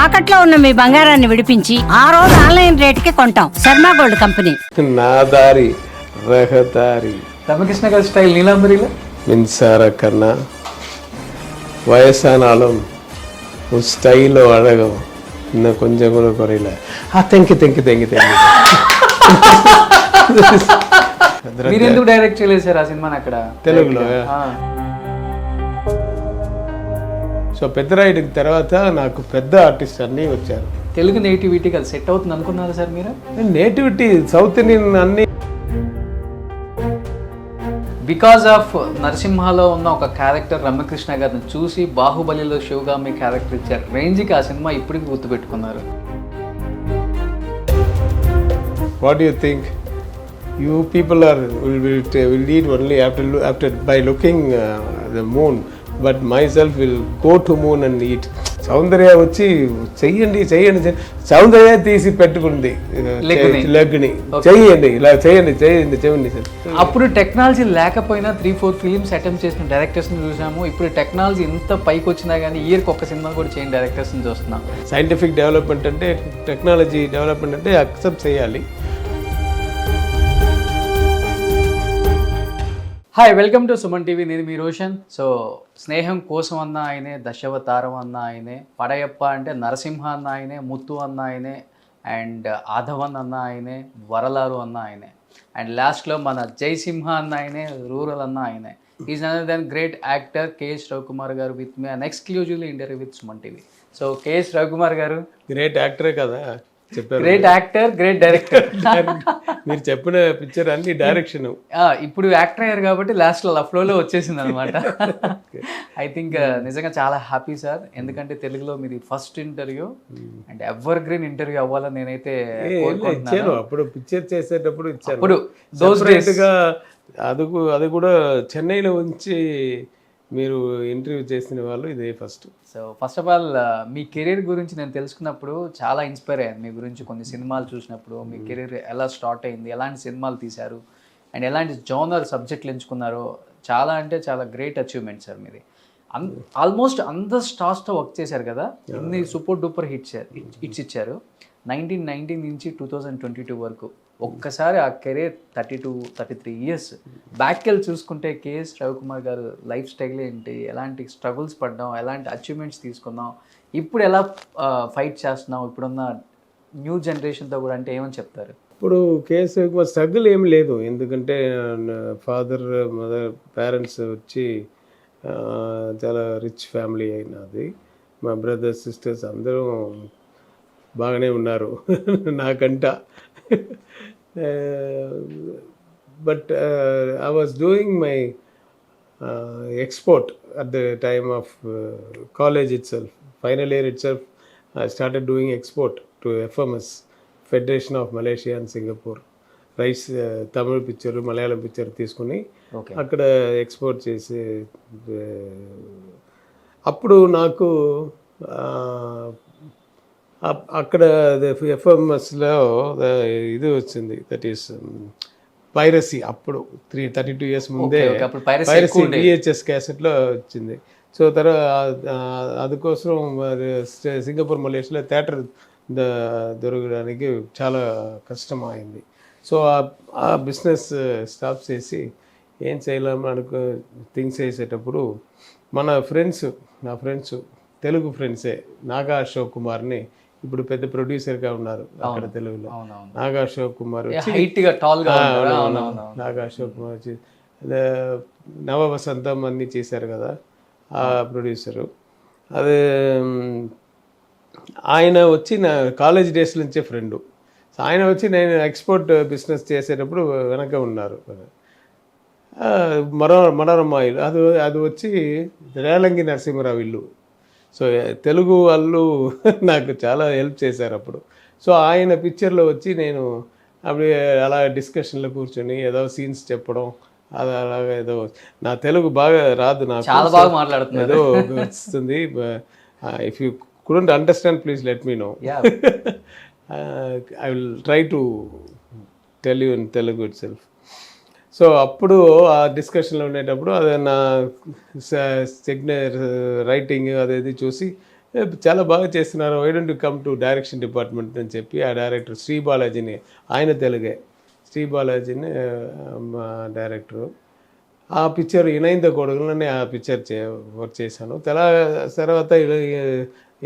తాకట్లో ఉన్న మీ బంగారాన్ని విడిపించి ఆ రోజు ఆన్లైన్ రేటుకి కొంటాం. Sharma gold company. నా దారి రహదారి ரமகிருஷ்ண గారి స్టైల్ నీలాంబరిలో மின்சார கண்ணா வயசானாலும் உன் ஸ்டைலோ அழகும் இன்னும் கொஞ்சம் கூட குறையல. Thank you thank you thank you thank you. మీరు ఎందుకు డైరెక్ట్ చేయలేదు సార్ ఆ సినిమాని అక్కడ తెలుగులో? సో పెద్దరాయుడికి తర్వాత నాకు పెద్ద ఆర్టిస్ట్ అన్నీ వచ్చారు. తెలుగు నేటివిటీకి అది సెట్ అవుతుంది అనుకున్నారా సార్ మీరు? నేటివిటీ సౌత్ ఇండియన్ అన్ని బికాస్ ఆఫ్ నరసింహలో ఉన్న ఒక క్యారెక్టర్ రమ్యకృష్ణ గారిని చూసి బాహుబలిలో శివగా మీ క్యారెక్టర్ ఇచ్చారు రేంజ్కి ఆ సినిమా ఇప్పటికి గుర్తుపెట్టుకున్నారు. What do you think? You people will lead only after by looking the moon, but myself will go to moon and eat. సౌందర్య వచ్చి చెయ్యండి సౌందర్య తీసి పెట్టుకుంది లగ్ని చెయ్యండి ఇలా చెయ్యండి. అప్పుడు టెక్నాలజీ లేకపోయినా 3-4 ఫిలిమ్స్ అటెంప్ట్ చేసిన డైరెక్టర్స్ని చూసాము. ఇప్పుడు టెక్నాలజీ ఇంత పైకి వచ్చినా కానీ ఇయర్కి ఒక సినిమా కూడా చేయని డైరెక్టర్స్ని చూస్తున్నాం. సైంటిఫిక్ డెవలప్మెంట్ అంటే టెక్నాలజీ డెవలప్మెంట్ అంటే యాక్సెప్ట్ చేయాలి. Hi, welcome to Suman TV. నేను మీ రోషన్. సో స్నేహం కోసం అన్న ఆయనే, దశావతారం అన్న ఆయనే, పడయప్ప అంటే నరసింహ అన్న ఆయనే, ముత్తు అన్న ఆయనే, అండ్ ఆధవన్ అన్న ఆయనే, వరలారు అన్న ఆయనే, అండ్ లాస్ట్లో మన జయసింహ అన్న ఆయనే, రూరల్ అన్న ఆయనే. Is another then great actor KS Ravikumar garu with me and exclusively interview with Suman TV. So KS Ravikumar garu great యాక్టరే కదా చెప్పారు. Great actor, great director. మీరు చెప్పిన పిక్చర్ అన్ని డైరెక్షన్. ఇప్పుడు యాక్టర్ అయ్యారు కాబట్టి లాస్ట్లో ఫ్లోలో వచ్చేసింది అనమాట. ఐ థింక్ నిజంగా చాలా హ్యాపీ సార్, ఎందుకంటే తెలుగులో మీది first interview and ever green interview అవ్వాలని నేనైతే ఇచ్చాను. అప్పుడు పిక్చర్ చేసేటప్పుడు ఇచ్చాను. అప్పుడు అది కూడా చెన్నైలో ఉంచి మీరు ఇంటర్వ్యూ చేసిన వాళ్ళు ఇదే first. So first of all me career గురించి నేను తెలుసుకున్నప్పుడు చాలా ఇన్స్పైర్ అయ్యాను. మీ గురించి కొన్ని సినిమాలు చూసినప్పుడు మీ కెరీర్ ఎలా స్టార్ట్ అయింది, ఎలాంటి సినిమాలు తీశారు అండ్ ఎలాంటి జోనర్ సబ్జెక్టులు ఎంచుకున్నారో చాలా అంటే చాలా గ్రేట్ అచీవ్మెంట్ సార్ మీది. ఆల్మోస్ట్ అందరు స్టార్స్తో వర్క్ చేశారు కదా, ఇన్ని సూపర్ డూపర్ హిట్స్ ఇచ్చారు. 1990 నుంచి 2022 వరకు ఒక్కసారి ఆ కెరీర్ 32-33 ఇయర్స్ బ్యాక్ వెళ్ళి చూసుకుంటే కేఎస్ రవికుమార్ గారు లైఫ్ స్టైల్ ఏంటి, ఎలాంటి స్ట్రగుల్స్ పడ్డాం, ఎలాంటి అచీవ్మెంట్స్ తీసుకున్నాం, ఇప్పుడు ఎలా ఫైట్ చేస్తున్నాం ఇప్పుడున్న న్యూ జనరేషన్తో కూడా, అంటే ఏమని చెప్తారు? ఇప్పుడు కేఎస్ రవికుమార్ స్ట్రగుల్ ఏమి లేదు, ఎందుకంటే ఫాదర్ మదర్ పేరెంట్స్ వచ్చి చాలా రిచ్ ఫ్యామిలీ అయినది. మా బ్రదర్స్ సిస్టర్స్ అందరూ బాగానే ఉన్నారు నాకంట. But I was doing my export at the time of college itself. Final year itself, I started doing export to FMS, Federation of Malaysia and Singapore. Rice Tamil picture, Malayalam picture తీసుకుని అక్కడ export చేసి, అప్పుడు నాకు అక్కడ ఎఫ్ఎంఎస్లో ఇది వచ్చింది, that is piracy. అప్పుడు 32 years ముందే పైరసీ VHS క్యాసెట్లో వచ్చింది. సో తర్వాత అందుకోసం సింగపూర్ మలేషియాలో థియేటర్ దొరకడానికి చాలా కష్టం అయింది. సో ఆ బిజినెస్ స్టాప్ చేసి ఏం చేయలేము థింగ్స్ చేసేటప్పుడు నా ఫ్రెండ్స్ తెలుగు ఫ్రెండ్సే, నాగా అశోక్ కుమార్ని, ఇప్పుడు పెద్ద ప్రొడ్యూసర్గా ఉన్నారు అక్కడ తెలుగులో. నాగా అశోక్ కుమార్ వచ్చి నాగా అశోక్ కుమార్ వచ్చి నవ వసంతం అన్నీ చేశారు కదా ఆ ప్రొడ్యూసరు. అదే ఆయన వచ్చి నా కాలేజ్ డేస్ నుంచే ఫ్రెండు. ఆయన వచ్చి నేను ఎక్స్పోర్ట్ బిజినెస్ చేసేటప్పుడు వెనక ఉన్నారు. మనోరమ ఇల్లు అది వచ్చి రేలంగి నరసింహరావు ఇల్లు. సో తెలుగు వాళ్ళు నాకు చాలా హెల్ప్ చేశారు అప్పుడు. సో ఆయన పిక్చర్లో వచ్చి నేను అప్పుడు అలా డిస్కషన్లో కూర్చొని ఏదో సీన్స్ చెప్పడం, అది అలాగా ఏదో నా తెలుగు బాగా రాదు, నాకు చాలా బాగా మాట్లాడుతున్నారు, ఏదో వస్తుంది. If you couldn't understand please let me know. I will try to tell you in Telugu itself. So అప్పుడు ఆ డిస్కషన్లో ఉండేటప్పుడు అదే నా రైటింగ్ అదేది చూసి చాలా బాగా చేస్తున్నారు, why don't you come to direction department అని చెప్పి ఆ డైరెక్టర్ శ్రీ బాలాజీని, ఆయన తెలుగే, శ్రీ బాలాజీని మా డైరెక్టరు. ఆ పిక్చర్ ఇనైంద కొడుకులని ఆ పిక్చర్ వర్క్ చేశాను. తర్వాత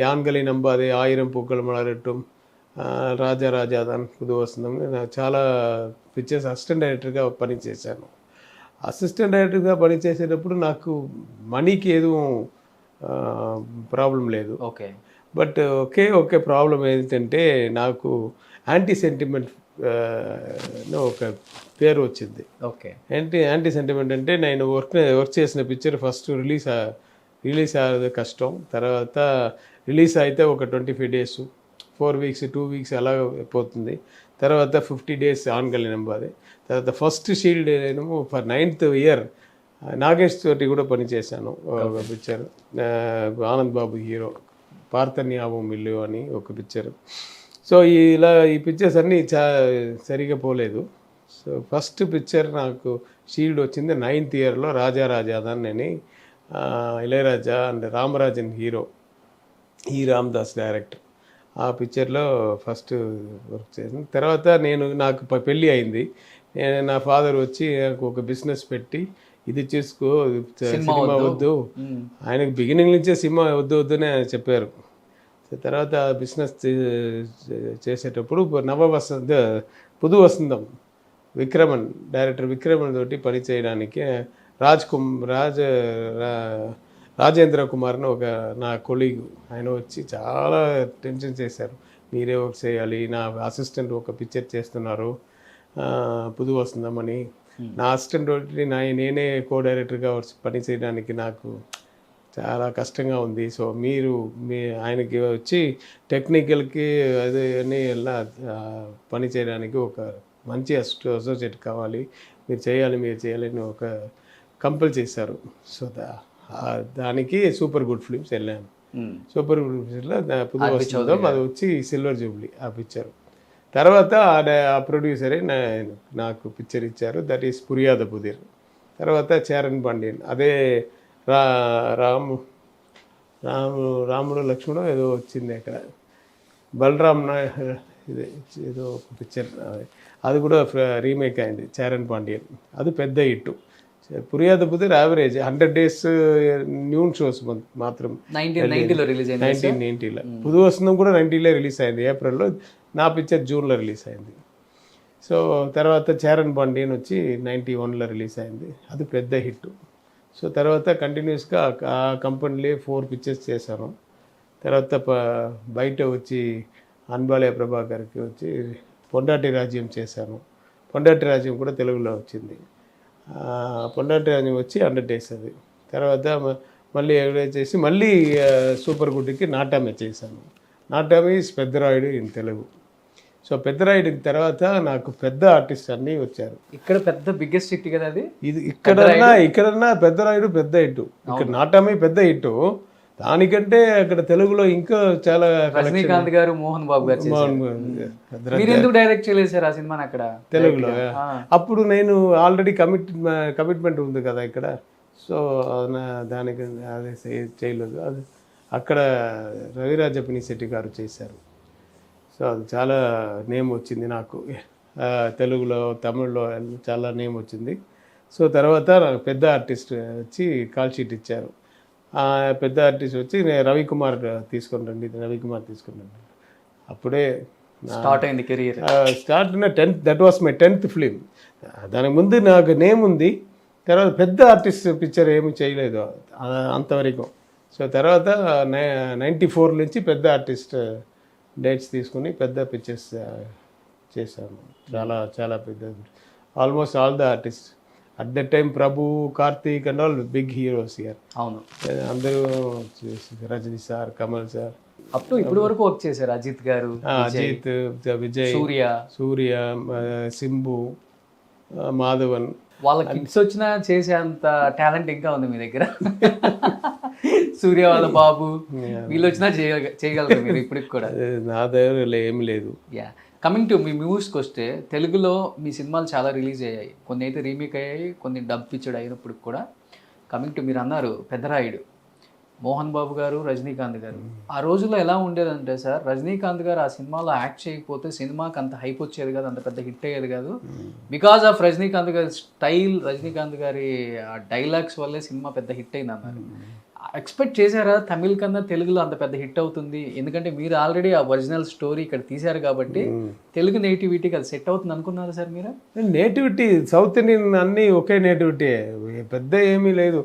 యాన్గలి నంబాది, ఆయిరం పూక్కలు మలరట్టు, రాజా రాజాదాన్, పుదు వసంతం, నేను చాలా పిక్చర్స్ అసిస్టెంట్ డైరెక్టర్గా పనిచేశాను. అసిస్టెంట్ డైరెక్టర్గా పనిచేసేటప్పుడు నాకు మనీకి ఏదో ప్రాబ్లం లేదు. ఓకే. బట్ ఒకే ప్రాబ్లం ఏంటంటే నాకు యాంటీ సెంటిమెంట్ ఒక పేరు వచ్చింది. ఓకే. యాంటీ సెంటిమెంట్ అంటే నేను వర్క్ చేసిన పిక్చర్ ఫస్ట్ రిలీజ్ అయ్యేది కష్టం. తర్వాత రిలీజ్ అయితే ఒక 25 days, 4 weeks, 2 weeks అలా పోతుంది. తర్వాత 50 days ఆన్గలి నంబాది. తర్వాత ఫస్ట్ షీల్డ్ నేను ఫర్ 9th year నాగేష్ తోటి కూడా పనిచేశాను ఒక picture, Anand Babu hero, పార్థన్యావం mill అని ఒక పిక్చర్. సో ఈ పిక్చర్స్ అన్నీ సరిగా పోలేదు. సో ఫస్ట్ పిక్చర్ నాకు షీల్డ్ వచ్చింది 9th yearలో, రాజా రాజాదాన్ అని, ఇళయరాజా అండ్ రామరాజన్ హీరో, ఈ రామదాస్ డైరెక్టర్. ఆ పిక్చర్లో ఫస్ట్ వర్క్ చేసింది. తర్వాత నాకు పెళ్ళి అయింది. నా ఫాదర్ వచ్చి నాకు ఒక బిజినెస్ పెట్టి, ఇది చేసుకో, సినిమా వద్దు, ఆయనకు బిగినింగ్ నుంచే సినిమా వద్దునే చెప్పారు. తర్వాత బిజినెస్ చేసేటప్పుడు పుదు వసంతం డైరెక్టర్ విక్రమన్ తోటి పని చేయడానికి రాజేంద్ర కుమార్ అని ఒక నా కొలీగ్, ఆయన వచ్చి చాలా టెన్షన్ చేశారు. మీరే వర్క్ చేయాలి, నా అసిస్టెంట్ ఒక పిక్చర్ చేస్తున్నారు పుదు వసంతం అని. నా అసిస్టెంట్ తోటి నేనే కో డైరెక్టర్గా పని చేయడానికి నాకు చాలా కష్టంగా ఉంది. సో ఆయనకి వచ్చి టెక్నికల్కి అది అన్నీ ఎలా పని చేయడానికి ఒక మంచి అసోసియేట్ కావాలి, మీరు చేయాలి అని ఒక కంపల్ చేశారు. సో దానికి సూపర్ గుడ్ ఫిల్మ్స్ వెళ్ళాను. సూపర్ గుడ్ ఫిల్మ్స్లో పుదు వసంతం అది వచ్చి సిల్వర్ జూబ్లీ ఆ పిక్చర్. తర్వాత ఆ ప్రొడ్యూసరే నాకు పిక్చర్ ఇచ్చారు, దట్ ఈస్ పురియాద పుదిర్. తర్వాత చరణ్ పాండ్యన్, అదే రాముడు లక్ష్మణుడు ఏదో వచ్చింది అక్కడ, బలరామ్ ఏదో ఒక పిక్చర్, అది కూడా రీమేక్ అయింది, చరణ్ పాండ్యన్. అది పెద్ద హిట్. పురియాద పుదిర్ యావరేజ్ 100 days న్యూన్ షోస్ మాత్రం 1990లో రిలీజ్ అయింది. 1990లో పుదు వసంతం కూడా 90లో రిలీజ్ అయింది, ఏప్రిల్లో. నా పిక్చర్ జూన్లో రిలీజ్ అయింది. సో తర్వాత చరణ్ పాండ్యన్ వచ్చి 91లో రిలీజ్ అయింది, అది పెద్ద హిట్. సో తర్వాత కంటిన్యూస్గా ఆ కంపెనీలో 4 పిక్చర్స్ చేశాను. తర్వాత బయట వచ్చి అన్బాలయ ప్రభాకర్కి వచ్చి పొండాటి రాజ్యం చేశాను. పొండాటి రాజ్యం కూడా తెలుగులో వచ్చింది. పొండాటి రాజ్యం వచ్చి 100 days అది. తర్వాత మళ్ళీ ఎవరైతే చేసి మళ్ళీ సూపర్ గుడ్కి నాటామే చేశాను. నాటామే పెద్దరాయుడు ఇన్ తెలుగు. సో పెద్దరాయుడికి తర్వాత నాకు పెద్ద ఆర్టిస్ట్ అన్నీ వచ్చారు. ఇక్కడ పెద్ద బిగ్గెస్ట్ హిట్ కదా అది. ఇది ఇక్కడన్నా పెద్దరాయుడు పెద్ద హిట్, ఇక్కడ నాటామే పెద్ద హిట్. దానికంటే అక్కడ తెలుగులో ఇంకా చాలా రజనీకాంత్ గారు, మోహన్ బాబు గారు. మీరు ఎందుకు డైరెక్ట్ చేయలేదు సార్ ఆ సినిమాని అక్కడ తెలుగులో? అప్పుడు నేను ఆల్రెడీ కమిట్మెంట్ ఉంది కదా ఇక్కడ. సో దానికి అదే చేయలేదు. అది అక్కడ రవిరాజ పినిశెట్టి గారు చేశారు. సో అది చాలా నేమ్ వచ్చింది నాకు, తెలుగులో తమిళ్లో చాలా నేమ్ వచ్చింది. సో తర్వాత నాకు పెద్ద ఆర్టిస్ట్ వచ్చి కాల్ షీట్ ఇచ్చారు. పెద్ద ఆర్టిస్ట్ వచ్చి నేను రవికుమార్ తీసుకొని రండి. అప్పుడే స్టార్ట్ అయింది career. Start 10th, that was my 10th film. దానికి ముందు నాకు నేమ్ ఉంది. తర్వాత పెద్ద ఆర్టిస్ట్ పిక్చర్ ఏమి చేయలేదు అంతవరకు. సో తర్వాత 94 నుంచి పెద్ద ఆర్టిస్ట్ డేట్స్ తీసుకుని పెద్ద పిక్చర్స్ చేశాను. చాలా పెద్ద, almost all the artist at that time, Prabhu, Karthik and all big heroes here. అవును, అందరూ రజనీ సార్, కమల్ సార్, అప్పుడు ఇప్పుడు వరకు వర్క్ చేశారు. అజిత్ గారు, అజిత్, విజయ్, సూర్య, సింబు, మాధవన్. వాళ్ళ కిడ్స్ వచ్చినా చేసేంత టాలెంట్ ఇంకా ఉంది మీ దగ్గర. సూర్య వాళ్ళ బాబు వీళ్ళు వచ్చినా చేయగలరు మీరు ఇప్పటికి కూడా. నా దగ్గర ఏమి లేదు. కమింగ్ టు మీ మూవీస్కి వస్తే, తెలుగులో మీ సినిమాలు చాలా రిలీజ్ అయ్యాయి, కొన్ని అయితే రీమేక్ అయ్యాయి, కొన్ని డబ్ పిక్చర్డ్ అయినప్పుడు కూడా. కమింగ్ టు మీరు అన్నారు పెద్దరాయుడు, మోహన్ బాబు గారు, రజనీకాంత్ గారు. ఆ రోజుల్లో ఎలా ఉండేదంటే సార్, రజనీకాంత్ గారు ఆ సినిమాలో యాక్ట్ చేయకపోతే సినిమాకి అంత హైప్ వచ్చేది కాదు, అంత పెద్ద హిట్ అయ్యేది కాదు. బికాస్ ఆఫ్ రజనీకాంత్ గారి స్టైల్, రజనీకాంత్ గారి డైలాగ్స్ వల్లే సినిమా పెద్ద హిట్ అయింది అన్నారు. ఎక్స్పెక్ట్ చేశారా తమిళ్ కన్నా తెలుగులో అంత పెద్ద హిట్ అవుతుంది? ఎందుకంటే మీరు ఆల్రెడీ ఆ ఒరిజినల్ స్టోరీ ఇక్కడ తీశారు కాబట్టి తెలుగు నేటివిటీకి అది సెట్ అవుతుంది అనుకున్నారా సార్ మీరు? నేటివిటీ సౌత్ ఇండియన్ అన్నీ ఒకే నేటివిటీ, పెద్ద ఏమీ లేదు.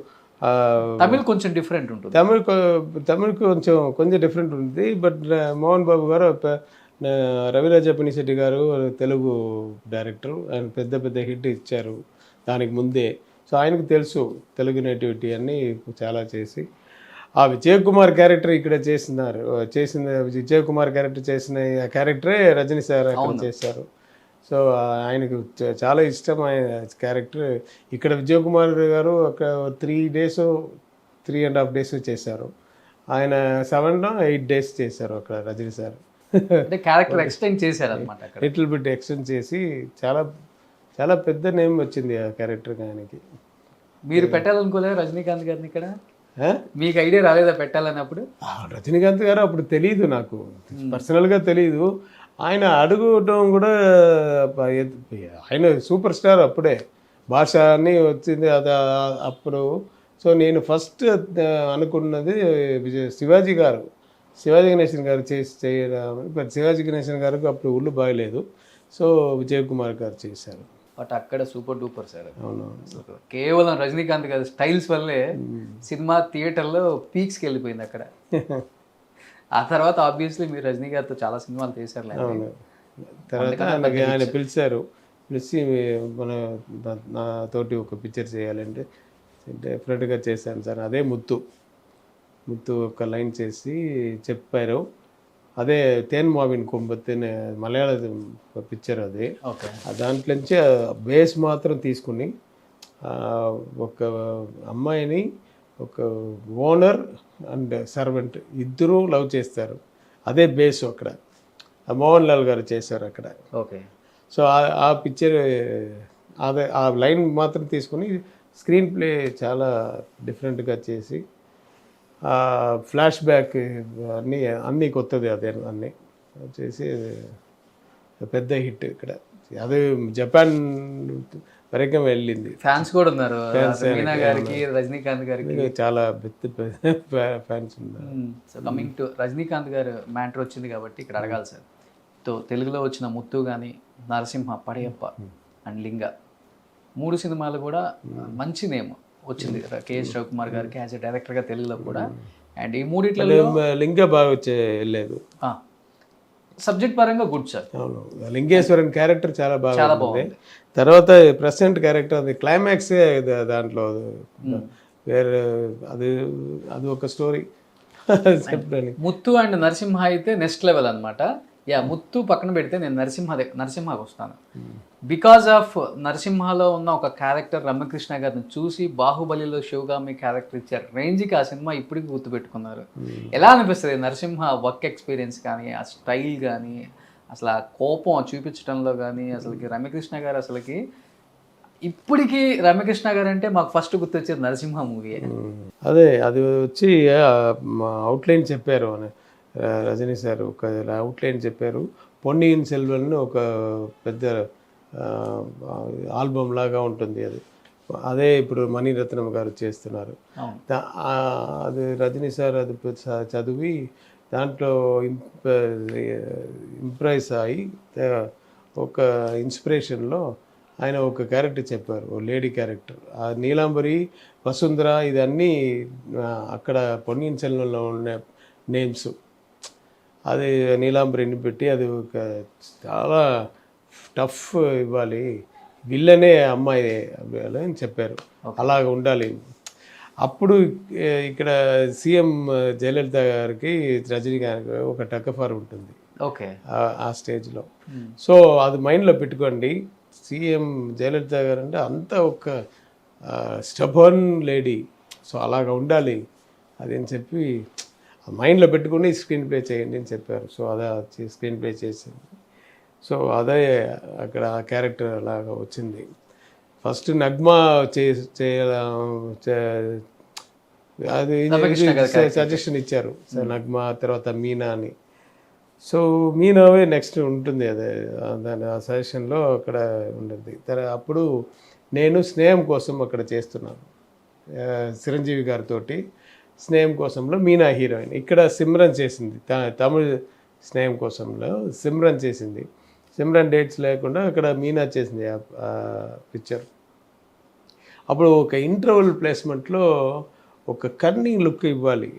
తమిళ్ కొంచెం డిఫరెంట్ ఉంటుంది. తమిళ్ కొంచెం డిఫరెంట్ ఉంటుంది. బట్ మోహన్ బాబు గారు రవిరాజ పినిశెట్టి గారు తెలుగు డైరెక్టర్, ఆయన పెద్ద పెద్ద హిట్ ఇచ్చారు దానికి ముందే. సో ఆయనకు తెలుసు తెలుగు నేటివిటీ అన్నీ చాలా చేసి. ఆ విజయ్ కుమార్ క్యారెక్టర్ ఇక్కడ చేసిన విజయ్ కుమార్ క్యారెక్టర్ చేసిన క్యారెక్టరే రజనీ సార్ అక్కడ చేశారు. సో ఆయనకు చాలా ఇష్టం ఆయన క్యారెక్టర్. ఇక్కడ విజయ్ కుమార్ గారు ఒక 3.5 days చేశారు. ఆయన 7 days చేశారు అక్కడ రజనీ సార్. అంటే క్యారెక్టర్ ఎక్స్టెండ్ చేశారు అనమాట. లిటిల్ బిట్ ఎక్స్టెండ్ చేసి చాలా చాలా పెద్ద నేమ్ వచ్చింది ఆ క్యారెక్టర్ ఆయనకి. మీరు పెట్టాలనుకోలేదు రజనీకాంత్ గారిని ఇక్కడ? మీకు ఐడియా రాలేదా పెట్టాలన్నప్పుడు? రజనీకాంత్ గారు అప్పుడు తెలియదు, నాకు పర్సనల్గా తెలియదు. ఆయన అడుగుటం కూడా, ఆయన సూపర్ స్టార్ అప్పుడే, భాష అన్నీ వచ్చింది అది అప్పుడు. సో నేను ఫస్ట్ అనుకున్నది శివాజీ గణేశన్ గారు చేయడం. బట్ శివాజీ గణేశన్ గారికి అప్పుడు ఒళ్ళు బాగలేదు. సో విజయ్ కుమార్ గారు చేశారు. బట్ అక్కడ సూపర్ డూపర్ సార్. అవునవును. కేవలం రజనీకాంత్ గారి స్టైల్స్ వల్లే సినిమా థియేటర్లో పీక్స్కి వెళ్ళిపోయింది అక్కడ. ఆ తర్వాత ఆబ్వియస్లీ మీరు రజనీ గారితో చాలా సినిమాలు చేశారు. తర్వాత ఆయన పిలిచారు, పిలిచి నాతోటి ఒక పిక్చర్ చేయాలంటే డెఫినెట్గా చేశాను సార్. అదే ముత్తు ఒక లైన్ చేసి చెప్పారు. అదే తేన్ మావిన్ కొంబత్తిని మలయాళ పిక్చర్ అది. దాంట్లో నుంచి బేస్ మాత్రం తీసుకుని ఒక అమ్మాయిని ఒక ఓనర్ అండ్ సర్వెంట్ ఇద్దరూ లవ్ చేస్తారు. అదే బేస్ అక్కడ మోహన్ లాల్ గారు చేశారు అక్కడ. ఓకే. సో ఆ పిక్చర్ అదే ఆ లైన్ మాత్రం తీసుకుని స్క్రీన్ ప్లే చాలా డిఫరెంట్గా చేసి ఫ్లాష్ బ్యాక్ అన్నీ కొత్తది అదే అన్నీ చేసి పెద్ద హిట్ ఇక్కడ. అది జపాన్ వరకు వెళ్ళింది. ఫ్యాన్స్ కూడా ఉన్నారు మీనా గారికి, రజనీకాంత్ గారికి చాలా ఫ్యాన్స్ ఉన్నారు. సో కమింగ్ టు రజనీకాంత్ గారు మ్యాటర్ వచ్చింది కాబట్టి ఇక్కడ అడగాలి సార్. తెలుగులో వచ్చిన ముత్తు కానీ, నరసింహ, పడయప్ప అండ్ లింగ 3 సినిమాలు కూడా మంచి నేమ్ వచ్చింది కేఎస్ రవికుమార్ గారికి యాజ్ ఎ డైరెక్టర్గా తెలుగులో కూడా. అండ్ ఈ 3 లింగ బాగా వెళ్ళలేదు. సబ్జెక్ట్ పరంగా గుడ్ సార్. అవును, లింగేశ్వరన్ క్యారెక్టర్ చాలా బాగుంది. తర్వాత ప్రెసెంట్ క్యారెక్టర్ అది క్లైమాక్సే దాంట్లో వేరే అది ఒక స్టోరీ చెప్పడానికి. ముత్తు అండ్ నరసింహ అయితే నెక్స్ట్ లెవెల్ అనమాట. ముత్తు పక్కన పెడితే నేను నరసింహకి వస్తాను. బికాజ్ ఆఫ్ నరసింహలో ఉన్న ఒక క్యారెక్టర్ రమ్యకృష్ణ గారిని చూసి బాహుబలిలో శివగామి క్యారెక్టర్ ఇచ్చారు రేంజ్కి ఆ సినిమా ఇప్పటికి గుర్తుపెట్టుకున్నారు. ఎలా అనిపిస్తుంది నరసింహ వర్క్ ఎక్స్పీరియన్స్ కానీ, ఆ స్టైల్ కానీ, అసలు ఆ కోపం చూపించడంలో కానీ, అసలుకి రమ్యకృష్ణ గారు అసలుకి ఇప్పటికీ రమ్యకృష్ణ గారు అంటే మాకు ఫస్ట్ గుర్తొచ్చేది నరసింహ మూవీ. అదే అది వచ్చి అవుట్లైన్ చెప్పారు రజనీ సార్, ఒక అవుట్లైన్ చెప్పారు. పొన్నియిన్ సెల్వన్ ఒక పెద్ద ఆల్బమ్ లాగా ఉంటుంది అది. అదే ఇప్పుడు మణిరత్నం గారు చేస్తున్నారు. అది రజనీ సార్ అది చదివి దాంట్లో ఇంప్రెస్ అయ్యి ఒక ఇన్స్పిరేషన్లో ఆయన ఒక క్యారెక్టర్ చెప్పారు, ఓ లేడీ క్యారెక్టర్. ఆ నీలాంబరి, వసుంధర ఇదన్నీ అక్కడ పొన్నియిన్ సెల్వన్లో ఉన్న నేమ్స్. అది నీలాంబరిని పెట్టి అది ఒక చాలా టఫ్ ఇవ్వాలి, విల్లనే అమ్మాయి అని చెప్పారు. అలాగ ఉండాలి. అప్పుడు ఇక్కడ సీఎం జయలలిత గారికి రజనీ గారికి ఒక టకఫర్ ఉంటుంది ఓకే ఆ స్టేజ్లో. సో అది మైండ్లో పెట్టుకోండి. సీఎం జయలలిత గారు అంటే అంత ఒక స్టబర్న్ లేడీ, సో అలాగ ఉండాలి అది అని చెప్పి మైండ్లో పెట్టుకుని స్క్రీన్ ప్లే చేయండి అని చెప్పారు. సో అదే స్క్రీన్ ప్లే చేసింది. సో అదే అక్కడ ఆ క్యారెక్టర్ అలాగా వచ్చింది. ఫస్ట్ నగ్మా అది రమ్యకృష్ణ గారి character. సజెషన్ ఇచ్చారు సార్ నాకు మా తర్వాత మీనా అని. సో మీనావే నెక్స్ట్ ఉంటుంది అదే దాని ఆ సజెషన్లో అక్కడ ఉంటుంది. అప్పుడు నేను స్నేహం కోసం అక్కడ చేస్తున్నాను చిరంజీవి గారితో. స్నేహం కోసంలో మీనా హీరోయిన్, ఇక్కడ సిమ్రన్ చేసింది తమిళ స్నేహం కోసంలో సిమ్రన్ చేసింది. సిమ్రన్ డేట్స్ లేకుండా అక్కడ మీనా చేసింది ఆ పిక్చర్. అప్పుడు ఒక ఇంటర్వల్ ప్లేస్మెంట్లో ఒక కన్నింగ్ లుక్ ఇవ్వాలి.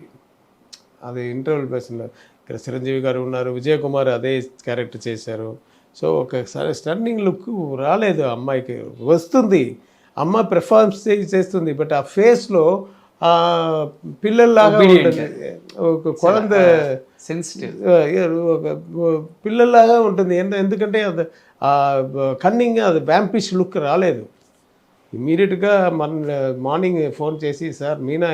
అది ఇంటర్వల్ ప్లేస్మెంట్లో ఇక్కడ చిరంజీవి గారు ఉన్నారు, విజయ్ కుమార్ అదే క్యారెక్టర్ చేశారు. సో ఒకసారి స్టన్నింగ్ లుక్ రాలేదు అమ్మాయికి. వస్తుంది, అమ్మాయి పెర్ఫార్మెన్స్ చేస్తుంది, బట్ ఆ ఫేస్లో పిల్లల్లాగా ఉంటుంది, ఒక కొలంద సెన్సిటివ్ ఒక పిల్లల్లాగా ఉంటుంది. ఎందుకంటే అది కన్నింగ్ అది వ్యాంపిష్ లుక్ రాలేదు. ఇమీడియట్గా మార్నింగ్ ఫోన్ చేసి, సార్ మీనా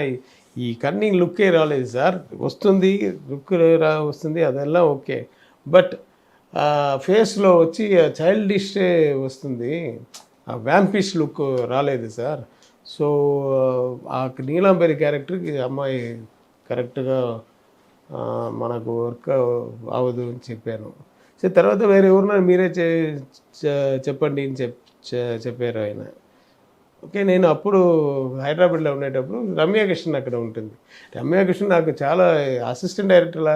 ఈ కన్నింగ్ లుక్కే రాలేదు సార్, వస్తుంది లుక్ వస్తుంది అదెல்லாம் ఓకే, బట్ ఫేస్లో వచ్చి చైల్డిషే వస్తుంది, ఆ వ్యాంపిష్ లుక్ రాలేదు సార్. సో ఆ నీలాంబరి క్యారెక్టర్కి అమ్మాయి కరెక్ట్గా మనకు వర్క్ అవ్వదు అని చెప్పాను. సో తర్వాత వేరే ఎవరున్నా మీరే చెప్పండి అని చెప్పారు ఆయన. ఓకే, నేను అప్పుడు హైదరాబాద్లో ఉండేటప్పుడు రమ్యాకృష్ణ అక్కడ ఉంటుంది. రమ్యాకృష్ణ నాకు చాలా అసిస్టెంట్ డైరెక్టర్లా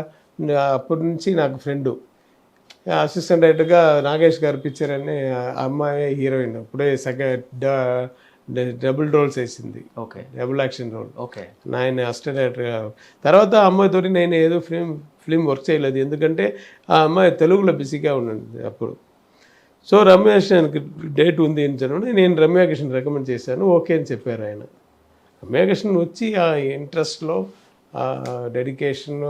అప్పటి నుంచి నాకు ఫ్రెండు. అసిస్టెంట్ డైరెక్టర్గా నాగేష్ గారు పిక్చర్ అని అమ్మాయి హీరోయిన్, అప్పుడే డబుల్ రోల్స్ వేసింది. Okay, double action role. Okay, నేను అసిస్టెంట్ డైరెక్టర్గా. తర్వాత ఆ అమ్మాయితో నేను ఏదో ఫిలిం వర్క్ చేయలేదు, ఎందుకంటే ఆ అమ్మాయి తెలుగులో బిజీగా ఉన్నది అప్పుడు. సో రమ్యాకృష్ణకి డేట్ ఉంది అని చెప్పి నేను రమ్యాకృష్ణ రికమెండ్ చేశాను, ఓకే అని చెప్పారు ఆయన. రమ్యాకృష్ణ వచ్చి ఆ ఇంట్రెస్ట్లో, ఆ డెడికేషన్,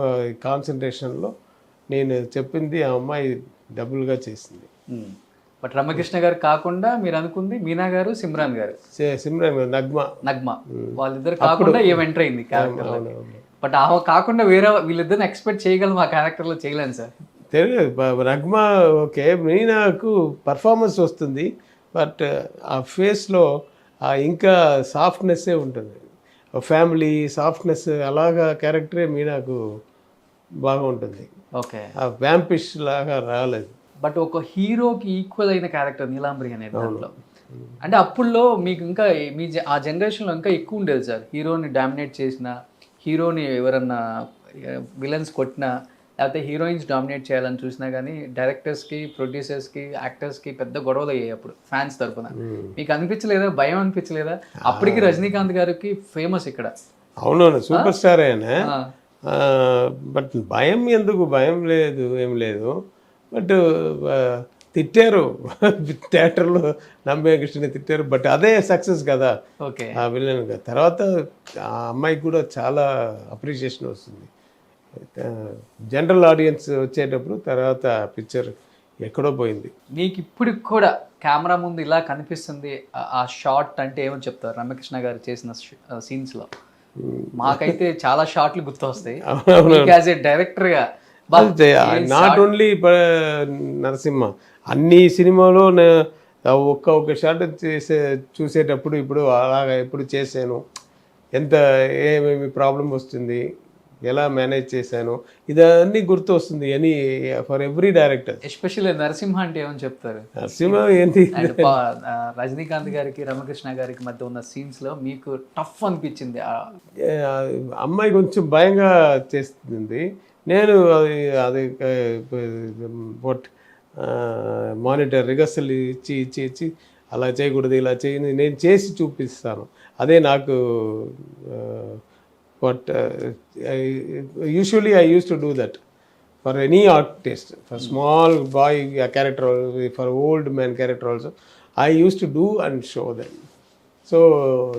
కాన్సన్ట్రేషన్లో నేను చెప్పింది ఆ అమ్మాయి డబుల్గా చేసింది. బట్ రమ్యకృష్ణ గారు కాకుండా మీరు అనుకుంది మీనా గారు, సిమ్రాన్ గారు. సిమ్రాన్ నగ్మా వాళ్ళిద్దరు కాకుండా ఏం ఎంటర్ అయింది క్యారెక్టర్. బట్ ఆ కాకుండా వేరే వీళ్ళిద్దరిని ఎక్స్పెక్ట్ చేయగలం ఆ క్యారెక్టర్లో చేయలేను సార్. తెలియదు నగ్మా ఓకే, మీనాకు పర్ఫార్మెన్స్ వస్తుంది, బట్ ఆ ఫేస్లో ఇంకా సాఫ్ట్నెస్సే ఉంటుంది, ఫ్యామిలీ సాఫ్ట్నెస్ అలాగా క్యారెక్టరే మీనాకు బాగా ఉంటుంది. ఓకే, ఆ వ్యాంపిష్ లాగా రాలేదు. బట్ ఒక హీరోకి ఈక్వల్ అయిన క్యారెక్టర్ నీలాంబరి అనే దాంట్లో. అంటే అప్పుల్లో మీకు ఇంకా ఆ జనరేషన్లో ఇంకా ఎక్కువ ఉండేది సార్, హీరోని డామినేట్ చేసిన, హీరోని ఎవరన్నా విలన్స్ కొట్టినా, లేకపోతే హీరోయిన్స్ డామినేట్ చేయాలని చూసినా కానీ డైరెక్టర్స్కి, ప్రొడ్యూసర్స్కి, యాక్టర్స్కి పెద్ద గొడవలు అయ్యాయి అప్పుడు ఫ్యాన్స్ తరఫున. మీకు అనిపించలేదా, భయం అనిపించలేదా? అప్పటికి రజనీకాంత్ గారికి ఫేమస్ ఇక్కడ. అవునవును, సూపర్ స్టార్ ఆయన. బట్ భయం ఎందుకు, భయం లేదు, ఏం లేదు. బట్ తిట్టారు థియేటర్లో, రమ్యాకృష్ణని తిట్టారు, బట్ అదే సక్సెస్ కదా ఓకే ఆ విలన్. తర్వాత ఆ అమ్మాయికి కూడా చాలా అప్రిషియేషన్ వస్తుంది జనరల్ ఆడియన్స్ వచ్చేటప్పుడు. తర్వాత పిక్చర్ ఎక్కడో పోయింది. మీకు ఇప్పటికి కూడా కెమెరా ముందు ఇలా కనిపిస్తుంది ఆ షార్ట్ అంటే ఏమని చెప్తారు రమ్యకృష్ణ గారు చేసిన సీన్స్లో? మాకైతే చాలా షార్ట్లు గుర్తు వస్తాయి యాజ్ ఏ డైరెక్టర్గా. నాట్ ఓన్లీ నరసింహ, అన్ని సినిమాలో ఒక్క షాట్ చూసేటప్పుడు ఇప్పుడు అలాగా ఎప్పుడు చేశాను, ఎంత ఏమేమి ప్రాబ్లం వస్తుంది, ఎలా మేనేజ్ చేశాను, ఇదన్నీ గుర్తు వస్తుంది అని for every director. Especially Narasimha అంటే ఏమని చెప్తారు? నరసింహ ఏంటి, రజనీకాంత్ గారికి, రమకృష్ణ గారికి మధ్య ఉన్న సీన్స్ లో మీకు టఫ్ అనిపించింది? అమ్మాయి కొంచెం భయంగా చేస్తుంది, నేను అది మానిటర్ రిహర్సల్ ఇచ్చి అలా చేయకూడదు, ఇలా చేయి, నేను చేసి చూపిస్తాను. అదే నాకు. But usually I use to do that for any artist, for small boy character, for old man character also I use to do and show them. So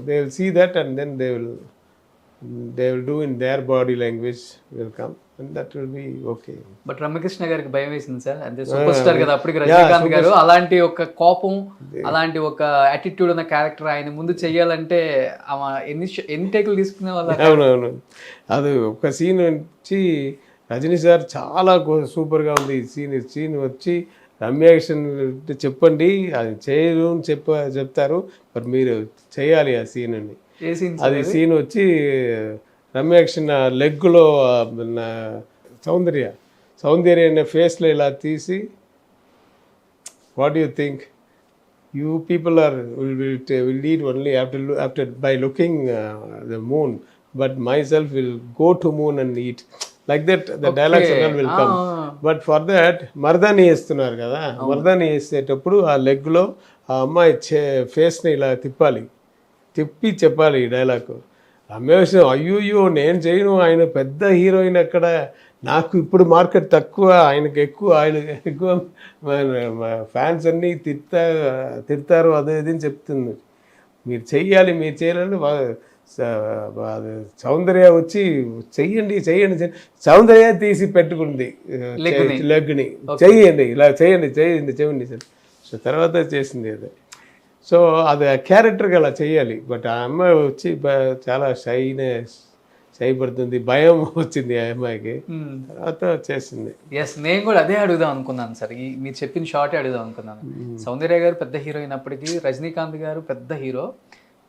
they will see that and then they will do in their body language will come and that will be okay. But Ramya Krishna గారికి భయం వేసింది sir, అంటే super star కదా అప్పటికి రజనీకాంత్ గారు. అలాంటి ఒక కోపం, అలాంటి ఒక యాటిట్యూడ్ ఉన్న క్యారెక్టర్ ఆయన ముందు చెయ్యాలంటే ఎన్ని టేకులు తీసుకునే వాళ్ళు? అవునవును, అది ఒక సీన్ వచ్చి రజనీ సార్ చాలా సూపర్గా ఉంది సీన్ వచ్చి రమ్యాకృష్ణ చెప్పండి, అది చేయరు అని చెప్తారు, మరి మీరు చేయాలి ఆ సీన్ని. ఏ సీన్ అది? సీన్ వచ్చి రమ్యాక్షన్ లెగ్లో సౌందర్య అనే ఫేస్లో ఇలా తీసి what you think you people are will eat only after by looking the moon, but myself will go to moon and eat. Like that the dialogues and all will come. But for that Mardaani వేస్తున్నారు కదా, మర్దాని వేసేటప్పుడు ఆ లెగ్లో ఆ అమ్మాయి ఫేస్ని ఇలా తిప్పి చెప్పాలి ఈ డైలాగ్. రమేష్ అయ్యో నేను చేయను, ఆయన పెద్ద హీరోయిన్ అక్కడ, నాకు ఇప్పుడు మార్కెట్ తక్కువ, ఆయనకు ఎక్కువ, ఆయన ఎక్కువ ఫ్యాన్స్ అన్నీ తిడతారు అదే ఇది అని చెప్తుంది. మీరు చెయ్యాలి, మీరు చేయాలని సౌందర్య వచ్చి చెయ్యండి, సౌందర్య తీసి పెట్టుకుంది లెగ్ని, చెయ్యండి ఇలా చేయండి. సో తర్వాత చేసింది అది. సో అది ఆ క్యారెక్టర్కి అలా చేయాలి. బట్ ఆ అమ్మాయి వచ్చి చాలా షై పడుతుంది, భయం వచ్చింది ఆ అమ్మాయికి, తర్వాత చేసింది. ఎస్, నేను కూడా అదే అడుగుదాం అనుకున్నాను సార్, మీరు చెప్పిన షార్టే అడుగుదాం అనుకున్నాను. సౌందర్య గారు పెద్ద హీరో అయినప్పటికీ రజనీకాంత్ గారు పెద్ద హీరో,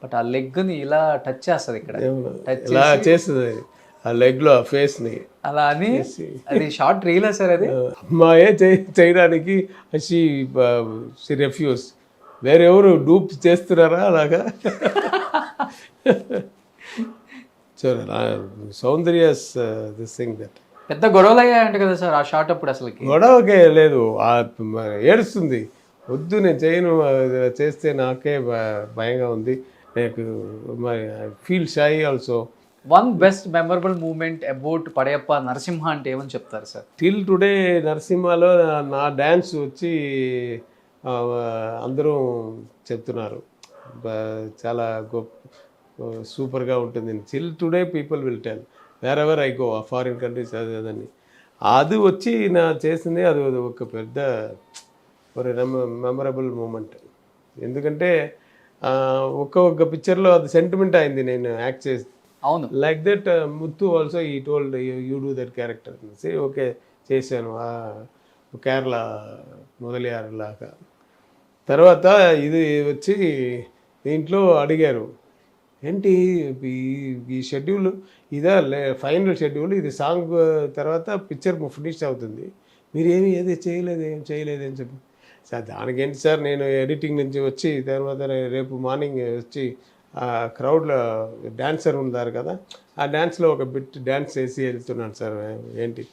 బట్ ఆ లెగ్ని ఇలా టచ్ చేస్తుంది, ఇక్కడ ఇలా చేస్తుంది ఆ లెగ్లో ఆ ఫేస్ని అలా అని. అది షార్ట్ రీలా సార్ అది? అమ్మాయే చేయడానికి షీ రెఫ్యూజ్. వేరెవరు డూప్ చేస్తున్నారా అలాగా? సౌందర్యస్ దిస్ థింగ్ దట్ పెద్ద గొడవలు అయ్యాయంట కదా సార్ ఆ షార్ట్ అప్పుడు? అసలు గొడవకే లేదు, ఏడుస్తుంది, వద్దు నేను చేయను, చేస్తే నాకే భయంగా ఉంది, నాకు feel shy also. One best memorable moment about Padayappa Narasimha అంటే ఏమని చెప్తారు సార్? టిల్ టుడే నరసింహలో నా డ్యాన్స్ వచ్చి అందరూ చెప్తున్నారు చాలా గొప్ప సూపర్గా ఉంటుంది. Till today people will tell wear ever I go foreign countries అదని. అది వచ్చి నా చేసింది అది ఒక పెద్ద మెమరబుల్ మూమెంట్. ఎందుకంటే ఒక్క పిక్చర్లో అది సెంటిమెంట్ అయింది నేను యాక్ట్ చేసి. అవును, లైక్ దట్ ముత్తు ఆల్సో ఈ told you do that character అనేసి ఓకే చేశాను, కేరళ మొదలయ్యారు లాగా. తర్వాత ఇది వచ్చి దీంట్లో అడిగారు, ఏంటి ఈ షెడ్యూల్ ఇదా ఫైనల్ షెడ్యూల్, ఇది సాంగ్ తర్వాత పిక్చర్ ఫినిష్ అవుతుంది, మీరు ఏది చేయలేదు అని చెప్పి. సార్ దానికి ఏంటి సార్, నేను ఎడిటింగ్ నుంచి వచ్చి తర్వాత రేపు మార్నింగ్ వచ్చి ఆ క్రౌడ్లో డాన్సర్ ఉన్నారు కదా, ఆ డ్యాన్స్లో ఒక బిట్ డ్యాన్స్ చేసి వెళ్తున్నాను సార్. ఏంటి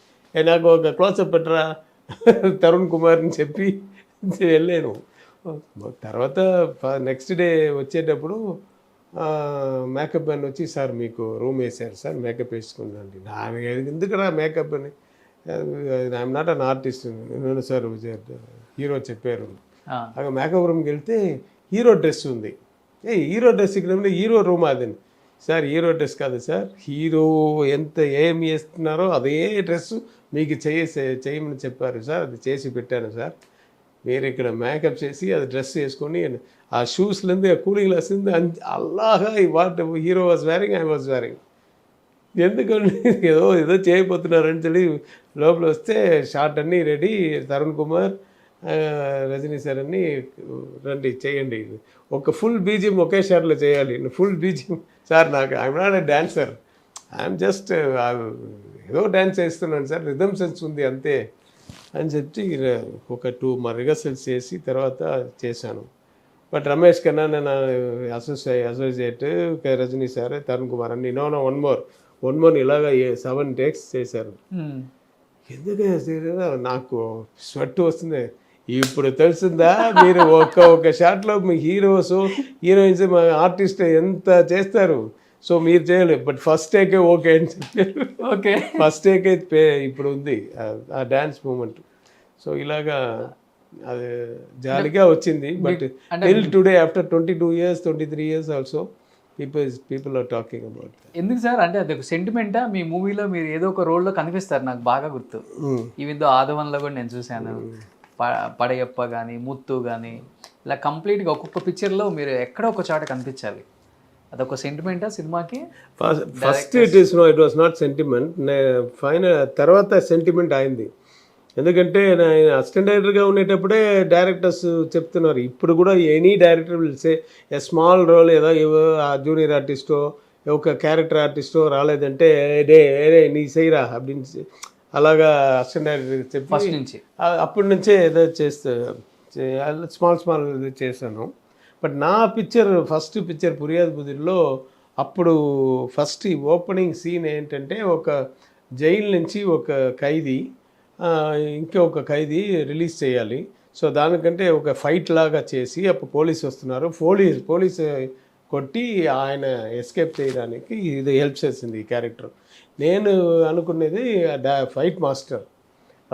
నాకు ఒక క్లోజప్ పెట్టరా తరుణ్ కుమార్ అని చెప్పి వెళ్ళాను. తర్వాత నెక్స్ట్ డే వచ్చేటప్పుడు మేకప్ అని వచ్చి, సార్ మీకు రూమ్ వేసారు సార్, మేకప్ వేసుకుందండి. నాకు ఎందుకరా మేకప్ అని, I'm not an artist sir, hero చెప్పారు. అక్కడ మేకప్ రూమ్కి వెళ్తే హీరో డ్రెస్ ఉంది, హీరో డ్రెస్ ఇక్కడ హీరో రూమ్ అదని. సార్ హీరో డ్రెస్ కాదు సార్, హీరో ఏమి వేస్తున్నారో అదే డ్రెస్సు మీకు చేయమని చెప్పారు సార్, అది చేసి పెట్టాను సార్, మీరు ఇక్కడ మేకప్ చేసి అది డ్రెస్ వేసుకొని ఆ షూస్லேருந்து కూలింగ్ గ్లాస్லேருந்து అలాగా what hero was wearing, I was wearing. ఎందుకంటే ఏదో చేయబోతున్నారని చెప్పి లోపల వస్తే షార్ట్ అన్నీ రెడీ, తరుణ్ కుమార్ రజనీ సార్ అన్నీ రండి చేయండి, ఒక ఫుల్ బీజియం ఒకే షాట్లో చేయాలి, ఫుల్ బీజియం. సార్ నాకు I'm not a dancer, I'm just ఏదో డ్యాన్స్ చేస్తున్నాను సార్, రిథమ్ సెన్స్ ఉంది అంతే అని చెప్పి ఒక 2 రిహర్సల్స్ చేసి తర్వాత చేశాను. బట్ రమేష్ కన్నా నేను అసోసియేట్ రజనీ సార్, తరుణ్ కుమార్ అన్ని వన్ మోర్ ఇలాగ 7 టేక్స్ చేశారు. ఎందుకంటే నాకు స్వెట్ వస్తుంది. ఇప్పుడు తెలిసిందా మీరు ఒక షాట్లో మీ హీరోయిన్స్ మా ఆర్టిస్ట్ ఎంత చేస్తారు, సో మీరు చేయలేదు, బట్ ఫస్ట్ టేకే ఓకే అని చెప్పారు. ఓకే ఫస్ట్ టేకే ఇప్పుడు ఉంది ఆ డ్యాన్స్ మూమెంట్. సో ఇలాగా అది జాలిగా వచ్చింది. But till today after 22 years 23 years also people are talking about. ఎందుకు సార్ అంటే అది ఒక సెంటిమెంటా? మీ మూవీలో మీరు ఏదో ఒక రోల్లో కనిపిస్తారు, నాకు బాగా గుర్తు. ఈవెందో ఆదవన్లో కూడా నేను చూశాను, పడయప్ప కానీ ముత్తు కానీ ఇలా కంప్లీట్గా ఒక్కొక్క పిక్చర్లో మీరు ఎక్కడో ఒక చోట కనిపించాలి. అదొక సెంటిమెంటా సినిమాకి? First it was not sentiment, final తర్వాత సెంటిమెంట్ అయింది. ఎందుకంటే నేను అసిస్టెంట్ డైరెక్టర్గా ఉండేటప్పుడే డైరెక్టర్స్ చెప్తున్నారు, ఇప్పుడు కూడా any director will say a small role, ఏదో ఆ జూనియర్ ఆర్టిస్టో ఒక క్యారెక్టర్ ఆర్టిస్టో రాలేదంటే రే నీ చేయరా அப்படின்னு అలాగా అసిస్టెంట్ డైరెక్టర్ చెప్పి ఫస్ట్ నుంచి అప్పటి నుంచే ఏదో స్మాల్ ఇది చేశాను. బట్ నా పిక్చర్ ఫస్ట్ పిక్చర్ పురియాద్ బుదిర్లో అప్పుడు ఫస్ట్ ఓపెనింగ్ సీన్ ఏంటంటే ఒక జైలు నుంచి ఒక ఖైదీ ఇంకొక ఖైదీ రిలీజ్ చేయాలి. సో దానికంటే ఒక ఫైట్ లాగా చేసి అప్పుడు పోలీస్ వస్తున్నారు, పోలీస్ కొట్టి ఆయన ఎస్కేప్ చేయడానికి ఇది హెల్ప్ చేసింది ఈ క్యారెక్టర్. నేను అనుకునేది fight master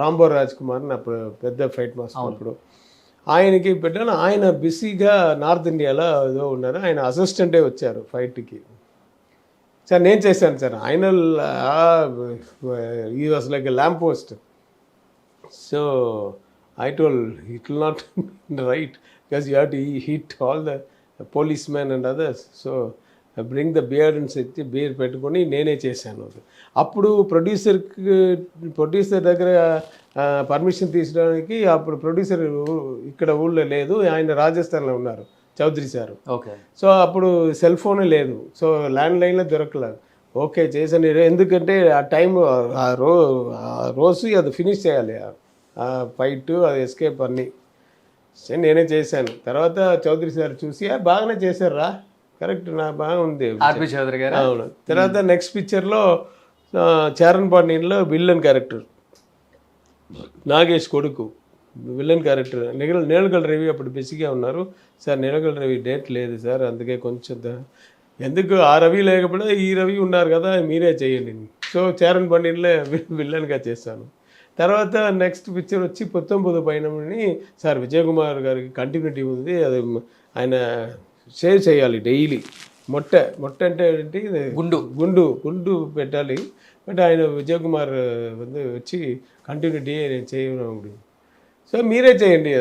Rambo Raj Kumar అప్పుడు పెద్ద ఫైట్ మాస్టర్. అప్పుడు ఆయనకి పెట్టాను. ఆయన బిజీగా నార్త్ ఇండియాలో ఏదో ఉన్నారు, ఆయన అసిస్టెంటే వచ్చారు ఫైట్కి. సార్ నేను చేశాను సార్. ఆయన ఈ was like a lamp post. So I told it will not be right because you have to hit all the policemen and others. So bring the beard and say beard పెట్టుకొని నేనే చేశాను. అప్పుడు producer దగ్గర permission తీసుకోవడానికి అప్పుడు producer ఇక్కడ ఊళ్ళో లేదు, ఆయన రాజస్థాన్లో ఉన్నారు, చౌదరి సార్. ఓకే. సో అప్పుడు సెల్ ఫోనే లేదు, సో ల్యాండ్ లైన్లో దొరకలేదు. ఓకే చేశాను, ఎందుకంటే ఆ టైం ఆ రోజు అది ఫినిష్ చేయాలి, ఫైట్ అది ఎస్కేప్ అన్నీ నేనే చేశాను. తర్వాత చౌదరి సార్ చూసి బాగానే చేశారా, కరెక్ట్ నా బాగుంది ఆర్పి చౌదరి గారు. అవును. తర్వాత నెక్స్ట్ పిక్చర్లో చరణ్ పాండ్యన్లో విల్లన్ క్యారెక్టర్, నాగేష్ కొడుకు విల్లన్ క్యారెక్టర్. నీలగల్ రవి అప్పుడు బిజీగా ఉన్నారు. సార్ నీలగల్ రవి డేట్ లేదు సార్, అందుకే కొంచెం ఎందుకు ఆ రవి లేకపోతే ఈ రవి ఉన్నారు కదా మీరే చేయండి. సో చరణ్ పాండ్యన్లో విల్లన్గా చేశాను. తర్వాత నెక్స్ట్ పిక్చర్ వచ్చి పొత్తంపొదు పైనని సార్ విజయ్ కుమార్ గారికి కంటిన్యూటీ ఉంది, అది ఆయన షేర్ చేయాలి డైలీ. మొట్ట అంటే ఏంటి గుండు పెట్టాలి. బట్ ఆయన విజయ్ కుమార్ వచ్చి కంటిన్యూటీ నేను చేయను. సో మీరే చేయండి,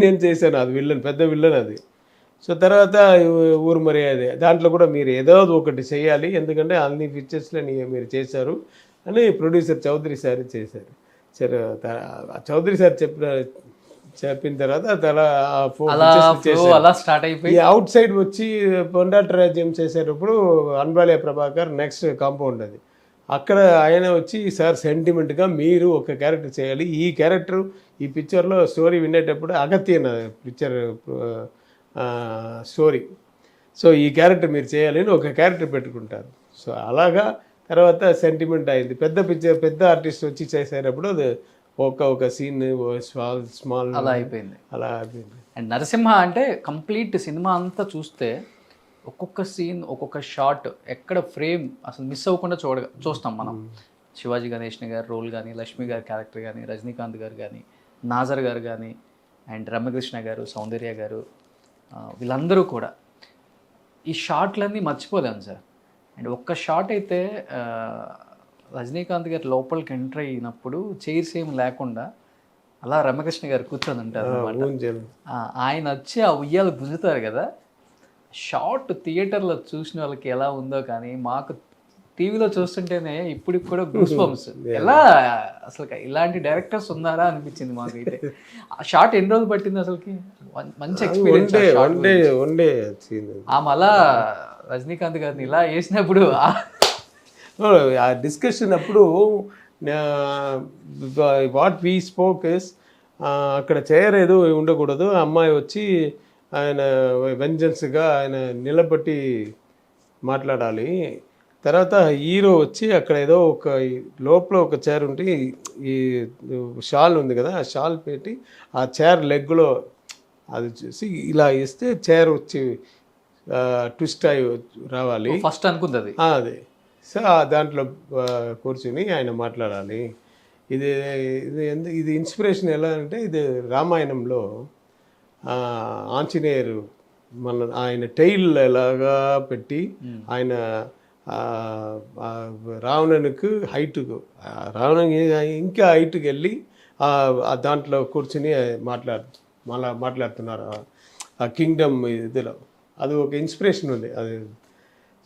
నేను చేశాను. అది విల్లన్, పెద్ద విల్లన్ అది. సో తర్వాత ఊరు మర్యాద, దాంట్లో కూడా మీరు ఏదో ఒకటి చేయాలి, ఎందుకంటే అన్ని పిక్చర్స్లో మీరు చేశారు అని ప్రొడ్యూసర్ చౌదరి సార్ చేశారు. సరే చౌదరి సార్ చెప్పిన తర్వాత అలా స్టార్ట్ అయిపోయి అవుట్ సైడ్ వచ్చి పొండాట రాజ్యం చేసేటప్పుడు అన్బాలే ప్రభాకర్ నెక్స్ట్ కాంపౌండ్ అది, అక్కడ ఆయన వచ్చి సార్ సెంటిమెంట్గా మీరు ఒక క్యారెక్టర్ చేయాలి, ఈ క్యారెక్టర్ ఈ పిక్చర్లో స్టోరీ వినేటప్పుడు అగత్యన పిక్చర్ స్టోరీ, సో ఈ క్యారెక్టర్ మీరు చేయాలి అని ఒక క్యారెక్టర్ పెట్టుకుంటారు. సో అలాగా తర్వాత సెంటిమెంట్ అయింది. పెద్ద పిక్చర్ పెద్ద ఆర్టిస్ట్ వచ్చి చేసేటప్పుడు అది ఒక సీన్ స్మాల్ అలా అయిపోయింది. అయిపోయింది. అండ్ నరసింహ అంటే కంప్లీట్ సినిమా అంతా చూస్తే ఒక్కొక్క సీన్ ఒక్కొక్క షాట్ ఎక్కడ ఫ్రేమ్ అసలు మిస్ అవ్వకుండా చూస్తాం మనం. శివాజీ గణేష్ని గారి రోల్ కానీ, లక్ష్మి గారి క్యారెక్టర్ కానీ, రజనీకాంత్ గారు కానీ, నాజర్ గారు కానీ, అండ్ రమ్యకృష్ణ గారు, సౌందర్య గారు, వీళ్ళందరూ కూడా ఈ షాట్లన్నీ మర్చిపోలేము సార్. అండ్ ఒక్క షాట్ అయితే రజనీకాంత్ గారు లోపలికి ఎంటర్ అయినప్పుడు చైర్స్ ఏం లేకుండా అలా రమకృష్ణ గారు కూర్చొని ఉంటారు అనమాట. ఆయన వచ్చి ఆ ఉయ్యాలు గుంజుతారు కదా, షార్ట్ థియేటర్లో చూసిన వాళ్ళకి ఎలా ఉందో కానీ మాకు టీవీలో చూస్తుంటేనే ఇప్పటికి కూడా గూస్ బంప్స్. ఎలా అసలు ఇలాంటి డైరెక్టర్స్ ఉన్నారా అనిపించింది మాకు అయితే. ఆ షార్ట్ ఎన్ని రోజులు పట్టింది అసలుకి? మంచి ఎక్స్పీరియన్స్. ఆమె అలా రజనీకాంత్ గారిని ఇలా వేసినప్పుడు ఆ డిస్కషన్ అప్పుడు వాట్ వీ స్పోక్ ఇస్ అక్కడ చైర్ ఏదో ఉండకూడదు, అమ్మాయి వచ్చి ఆయన వెంజన్స్గా ఆయన నిలబట్టి మాట్లాడాలి. తర్వాత హీరో వచ్చి అక్కడ ఏదో ఒక లోపల ఒక చైర్ ఉంటే ఈ షాల్ ఉంది కదా, ఆ షాల్ పెట్టి ఆ చైర్ లెగ్లో అది చూసి ఇలా ఇస్తే చైర్ వచ్చి ట్విస్ట్ అయి రావాలి ఫస్ట్ అనుకుంది అది. అదే సో దాంట్లో కూర్చుని ఆయన మాట్లాడాలి. ఇది ఇది ఇన్స్పిరేషన్ ఎలా అంటే ఇది రామాయణంలో ఆంజనేయురు ఆయన టైల్ ఎలాగా పెట్టి ఆయన రావణునికి హైట్కు రావణునికి ఇంకా హైట్కి వెళ్ళి దాంట్లో కూర్చుని మాట్లాడుతున్నారు ఆ కింగ్డమ్ ఇదిలో. అది ఒక ఇన్స్పిరేషన్ ఉంది అది.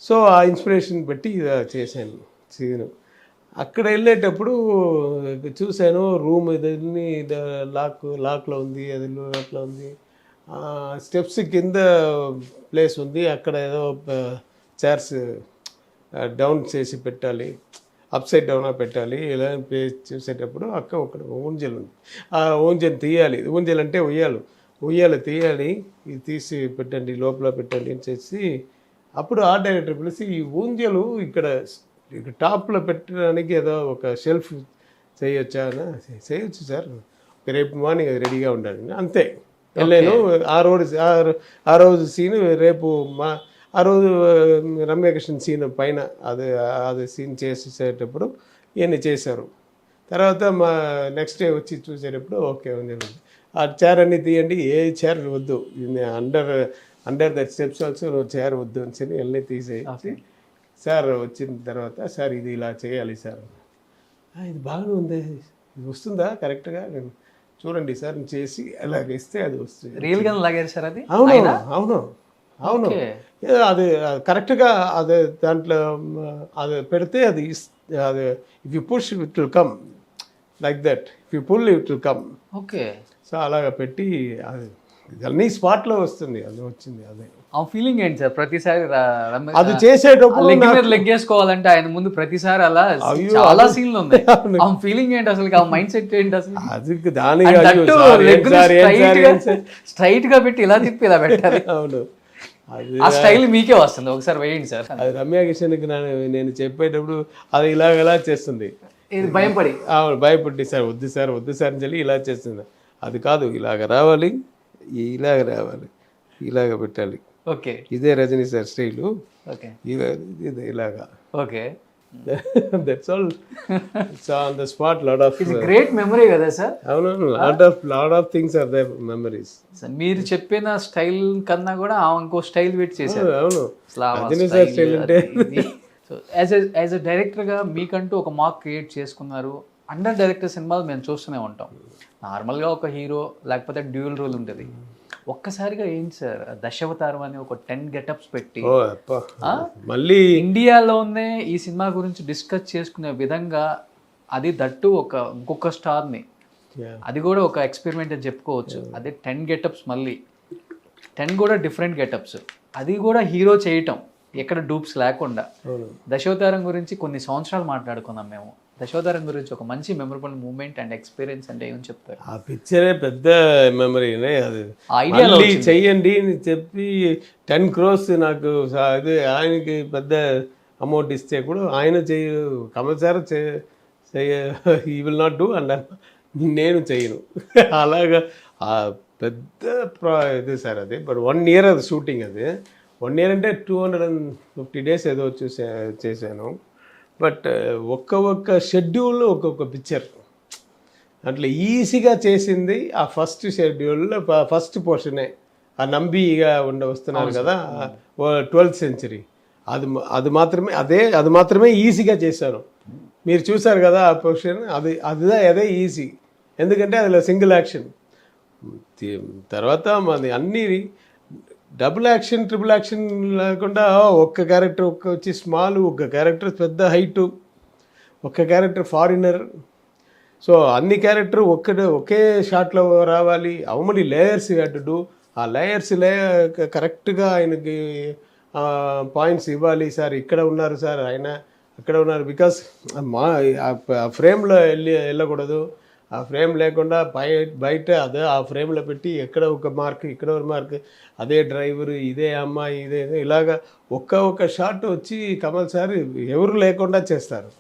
సో ఆ ఇన్స్పిరేషన్ బట్టి చేశాను సీను. అక్కడ వెళ్ళేటప్పుడు చూశాను రూమ్ ఇదన్నీ లాక్లో ఉంది, అది అట్లా ఉంది. స్టెప్స్ కింద ప్లేస్ ఉంది, అక్కడ ఏదో చైర్స్ డౌన్ చేసి పెట్టాలి, అప్ సైడ్ డౌన్ పెట్టాలి. ఇలా చూసేటప్పుడు అక్క ఒక ఊంజల్ ఉంది, ఆ ఊంజల్ తీయాలి. ఊంజల్ అంటే ఉయ్యాలు తీయాలి, ఇది తీసి పెట్టండి, లోపల పెట్టండి అని చేసి అప్పుడు ఆర్ట్ డైరెక్టర్ పిలిచి ఈ ఊంజలు ఇక్కడ టాప్లో పెట్టడానికి ఏదో ఒక షెల్ఫ్ చేయొచ్చా అని. చేయొచ్చు సార్, రేపు మార్నింగ్ అది రెడీగా ఉండాలి అంతే. వెళ్ళాను. ఆ రోజు సీన్ రేపు ఆ రోజు రమ్యకృష్ణ సీన్ పైన అది సీన్ చేసేటప్పుడు ఇవన్నీ చేశారు. తర్వాత మా నెక్స్ట్ డే వచ్చి చూసేటప్పుడు ఓకే ఉంది, ఆ చైర్ అన్నీ తీయండి, ఏ చైర్ వద్దు, under that steps also chair వద్దు అని వెళ్ళి తీసేసి సార్ వచ్చిన తర్వాత సార్ ఇది ఇలా చేయాలి సార్, ఇది బాగానే ఉంది, ఇది వస్తుందా కరెక్ట్గా చూడండి సార్ చేసి అలాగ ఇస్తే అది వస్తుంది. రియల్గా లాగారు సార్ అది? అవును అది కరెక్ట్గా అదే దాంట్లో అది పెడితే అది if you push it will come like that, if you pull it will come. Okay. So అలాగ పెట్టి అది అన్నీ స్పాట్లో వస్తుంది, అది వచ్చింది. అదే ఆ ఫీలింగ్ ఏంటి సార్? ప్రతిసారి అది చేసేటప్పుడు లెగ్ వేసుకోవాలంటే ఆయన ముందు ప్రతిసారి అలా చాలా సీన్లు ఉన్నాయి. ఆ ఫీలింగ్ ఏంటి అసలు? ఆ మైండ్ సెట్ ఏంటి అసలు? అది దాని స్ట్రైట్ గా పెట్టి ఇలా తిప్పి ఇలా పెట్టాలి. అవును, ఆ స్టైల్ మీకే వస్తుంది, ఒకసారి వేయండి సార్. అది రమ్య కిషన్కి నేను చెప్పేటప్పుడు అది ఇలా చేస్తుంది, భయపడి సార్ వద్దు సార్ అని చెప్పి ఇలా చేస్తుంది. అది కాదు, ఇలాగ రావాలి, ఇలాగ పెట్టాలి. ఓకే, ఇదే రజనీ సార్ స్టైలు. ఓకే, ఇలాగా. Okay, that's all. It's on the spot. Lot of great memory కదా సార్? అవును, lot of things are there memories. మీరు చెప్పిన స్టైల్ కన్నా కూడా ఇంకో స్టైల్ పెట్టి చేశారు. అవును, రజనీ సార్ స్టైల్ అంటే. సో యాజ్ ఎ డైరెక్టర్గా మీకంటూ ఒక మార్క్ క్రియేట్ చేసుకున్నారు. అండర్ డైరెక్టర్ సినిమాలు మేము చూస్తూనే ఉంటాం. నార్మల్గా ఒక హీరో లేకపోతే డ్యూయల్ రోల్ ఉంటుంది. ఒక్కసారిగా ఏంటి సార్ దశావతారం అని ఒక 10 గెటప్స్ పెట్టి మళ్ళీ ఇండియాలోనే ఈ సినిమా గురించి డిస్కస్ చేసుకునే విధంగా, అది దట్టు ఇంకొక స్టార్ని, అది కూడా ఒక ఎక్స్పెరిమెంట్ అని చెప్పుకోవచ్చు. అదే 10 గెటప్స్, మళ్ళీ 10 కూడా డిఫరెంట్ గెటప్స్, అది కూడా హీరో చేయటం, ఎక్కడ డూప్స్ లేకుండా. దశావతారం గురించి కొన్ని సంవత్సరాలు మాట్లాడుకున్నాం మేము. దశావతారం గురించి ఒక మంచి మెమరబుల్ మూమెంట్ అండ్ ఎక్స్పీరియన్స్ అంటే ఏమని చెప్తారు? ఆ పిక్చరే పెద్ద మెమరీనే. అది మళ్ళీ చెయ్యండి అని చెప్పి 10 crores నాకు అది ఆయనకి పెద్ద అమౌంట్ ఇస్తే కూడా ఆయన కమల్ సార్ ఈ విల్ నాట్ డూ అండ్ నేను చేయను. అలాగా ఆ పెద్ద ఇది సార్ అది. బట్ 1 year అది షూటింగ్. అది 1 year అంటే 250 days ఏదో చేశాను. బట్ ఒక్క షెడ్యూల్లో ఒక్కొక్క పిక్చర్ అట్లా ఈజీగా చేసింది. ఆ ఫస్ట్ షెడ్యూల్లో ఫస్ట్ పోర్షనే, ఆ నంబిగా వస్తున్నారు కదా 12th century, అది మాత్రమే ఈజీగా చేశాను. మీరు చూసారు కదా ఆ పోర్షన్, అదే ఈజీ. ఎందుకంటే అందులో సింగిల్ యాక్షన్. తర్వాత మాది అన్నీ డబుల్ యాక్షన్, ట్రిపుల్ యాక్షన్ లేకుండా ఒక్క క్యారెక్టర్ వచ్చి స్మాల్, ఒక్క క్యారెక్టర్ పెద్ద హైటు, ఒక్క క్యారెక్టర్ ఫారినర్. సో అన్ని క్యారెక్టర్ ఒకే షాట్లో రావాలి. అవమని లేయర్స్ అటు ఆ లేయర్స్ కరెక్ట్గా ఆయనకి పాయింట్స్ ఇవ్వాలి. సార్ ఇక్కడ ఉన్నారు, సార్ ఆయన అక్కడ ఉన్నారు. బికాస్ ఆ ఫ్రేమ్లో వెళ్ళకూడదు. ఆ ఫ్రేమ్ లేకుండా బయట ఆ ఫ్రేమ్లో పెట్టి ఎక్కడ ఒక మార్క్, ఇక్కడ ఒక మార్క్, అదే డ్రైవరు, ఇదే అమ్మాయి, ఇదే ఇలాగా ఒక్క షాట్ వచ్చి కమల్ సార్ ఎవరు లేకుండా చేస్తారు.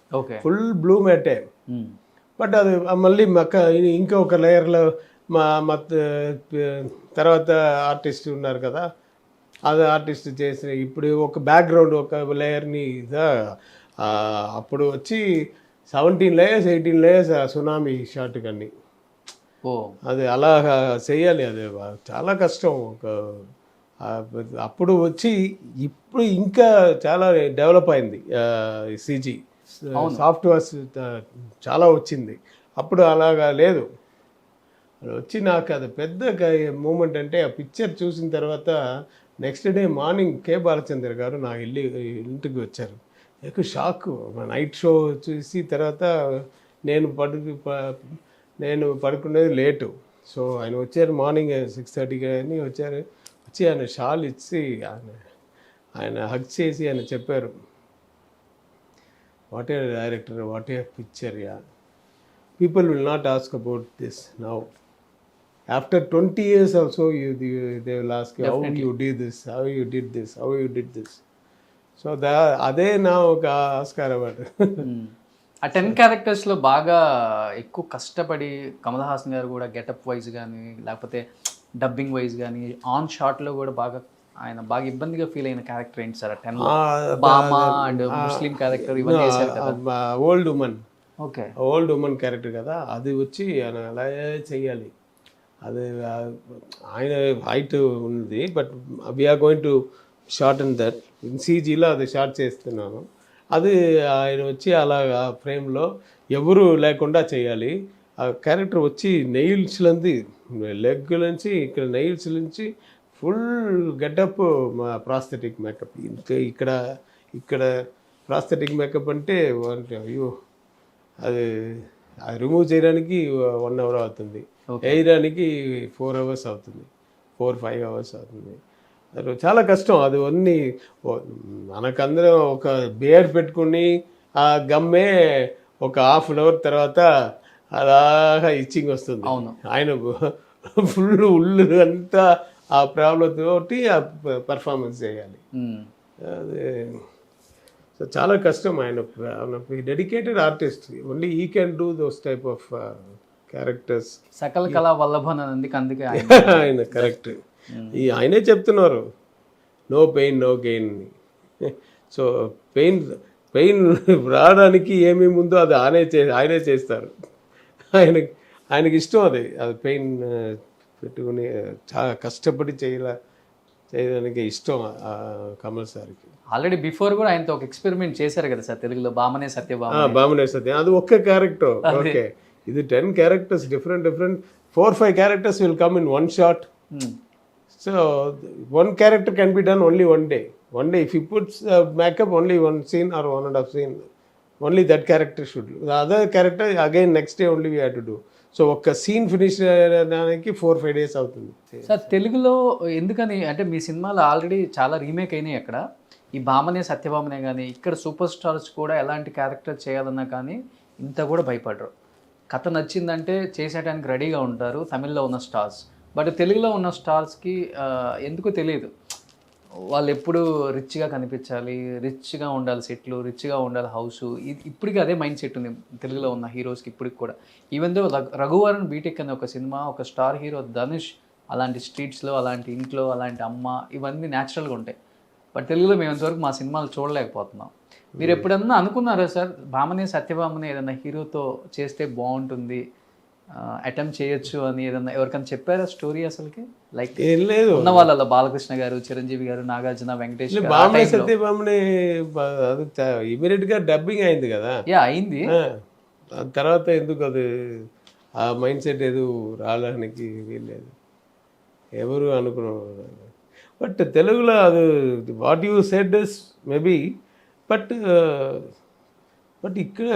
Full blue మ్యాటే. బట్ అది మళ్ళీ ఇంకొక లేయర్లో మా తర్వాత ఆర్టిస్ట్ ఉన్నారు కదా, అది ఆర్టిస్ట్ చేసిన ఇప్పుడు ఒక బ్యాక్గ్రౌండ్ ఒక లేయర్ని అప్పుడు వచ్చి 17 layers 18 layers సునామీ షాట్ కన్నీ. అది అలా చేయాలి. అది చాలా కష్టం. అప్పుడు వచ్చి ఇప్పుడు ఇంకా చాలా డెవలప్ అయింది CG, సాఫ్ట్వేర్స్ చాలా వచ్చింది. అప్పుడు అలాగా లేదు. వచ్చి నాకు అది పెద్ద మూమెంట్. అంటే ఆ పిక్చర్ చూసిన తర్వాత next day morning K. Balachandra గారు నా ఇంటికి వచ్చారు. ఎక్కువ షాక్. నైట్ షో చూసి తర్వాత నేను పడుకునేది లేటు. సో ఆయన వచ్చారు మార్నింగ్ 6:30 అని వచ్చారు. వచ్చి ఆయన షాల్ ఇచ్చి ఆయన హగ్ చేసి ఆయన చెప్పారు, what a director, what a picture, yeah. People will not ask about this now. After 20 years also, they will ask you, how you did this, how you did this, how you did this. So అదే నా ఒక Oscar award. ఆ 10 క్యారెక్టర్స్లో బాగా ఎక్కువ కష్టపడి కమల్ హాసన్ గారు కూడా getup wise కానీ లేకపోతే డబ్బింగ్ వైజ్ కానీ ఆన్ షాట్లో కూడా బాగా ఆయన బాగా ఇబ్బందిగా ఫీల్ అయిన క్యారెక్టర్ ఏంటి సార్? 10 బామా అండ్ ముస్లిం క్యారెక్టర్ ఇవన్నీ చేశారు కదా. Old women, okay, old women character కదా, అది వచ్చి ఆయన అలాగే చెయ్యాలి. అది ఆయన హైట్ ఉంది, but we're going to short and that in సీజీలో అది షార్ట్ చేస్తున్నాను. అది ఆయన వచ్చి అలాగా ఫ్రేమ్లో ఎవరు లేకుండా చేయాలి. ఆ క్యారెక్టర్ వచ్చి నెయిల్స్ నుంచి లెగ్ నుంచి ఇక్కడ నెయిల్స్ నుంచి ఫుల్ గెటప్ ప్రాస్థెటిక్ మేకప్. ఇంకా ఇక్కడ ప్రాస్థెటిక్ మేకప్ అంటే అయ్యో, అది రిమూవ్ చేయడానికి 1 hour అవుతుంది, వేయడానికి 4 hours అవుతుంది, 4-5 hours అవుతుంది. అది చాలా కష్టం. అది అన్నీ మనకందరం ఒక బేర్ పెట్టుకుని ఆ గమ్మే ఒక 1/2 hour తర్వాత అలాగా ఇచ్చింగ్ వస్తుంది. ఆయన ఫుల్ ఉళ్ళు అంతా ఆ ప్రాబ్లం తోటి ఆ పర్ఫార్మెన్స్ చేయాలి. అది సో చాలా కష్టం. ఆయన dedicated artist, only he can do those type of characters. Sakala Kala Vallabhan అందుకే ఆయన కరెక్ట్. ఆయనే చెప్తున్నారు no pain no gain. So pain రావడానికి ఏమేమి ఉందో అది ఆయనే చేస్తారు. ఆయనకి ఇష్టం అది పెయిన్ పెట్టుకుని చాలా కష్టపడి చేయడానికి ఇష్టం కమల్ సార్కి. ఆల్రెడీ బిఫోర్ కూడా ఆయనతో ఒక ఎక్స్పెరిమెంట్ చేశారు కదా సార్ తెలుగులో, బామనే సత్యభామ. బామనే సత్య, అది ఒక్క క్యారెక్టర్. ఓకే, ఇది 10 characters, different 4-5 characters will come in one shot. So one character can be done only one day. If he puts makeup, only one scene or 1.5 scene, only that character should do. The other character again next day only we have to do. So ఒక్క scene finish చేయడానికి 4-5 days అవుతుంది. Sir తెలుగులో ఎందుకని అంటే మీ సినిమాలు already చాలా remake అయినాయి అక్కడ, ఈ భామనే సత్యభామనే కానీ ఇక్కడ సూపర్ స్టార్స్ కూడా ఎలాంటి క్యారెక్టర్ చేయాలన్నా కానీ ఇంత కూడా భయపడరు. కథ నచ్చిందంటే చేసేయడానికి రెడీగా ఉంటారు తమిళ్లో ఉన్న స్టార్స్. బట్ తెలుగులో ఉన్న స్టార్స్కి ఎందుకో తెలియదు, వాళ్ళు ఎప్పుడు రిచ్గా కనిపించాలి, రిచ్గా ఉండాలి, సెట్లు రిచ్గా ఉండాలి, హౌస్. ఇప్పటికీ అదే మైండ్ సెట్ ఉంది తెలుగులో ఉన్న హీరోస్కి ఇప్పటికి కూడా. ఈవెన్ దో రఘువరన్ బీటెక్ అనే ఒక సినిమా, ఒక స్టార్ హీరో ధనుష్ అలాంటి స్ట్రీట్స్లో, అలాంటి ఇంట్లో, అలాంటి అమ్మ, ఇవన్నీ న్యాచురల్గా ఉంటాయి. బట్ తెలుగులో మేము ఇంతవరకు మా సినిమాలు చూడలేకపోతున్నాం. మీరు ఎప్పుడన్నా అనుకున్నారా సార్ భామనే సత్యభామనే ఏదన్నా హీరోతో చేస్తే బాగుంటుంది, అటెంప్ట్ చేయొచ్చు అని ఏదన్నా ఎవరికైనా చెప్పారా స్టోరీ? అసలుకి లైక్ లేదు ఉన్న వాళ్ళ బాలకృష్ణ గారు, చిరంజీవి గారు, నాగార్జున, వెంకటేష్ భామనే సత్యభామనే ఇమీడియట్ గా డబ్బింగ్ అయింది కదా. అయింది. తర్వాత ఎందుకు అది ఆ మైండ్ సెట్ ఏదో రావడానికి వీల్లేదు, ఎవరు అనుకున్నారు. బట్ తెలుగులో అది what you said is maybe, but ఇక్కడ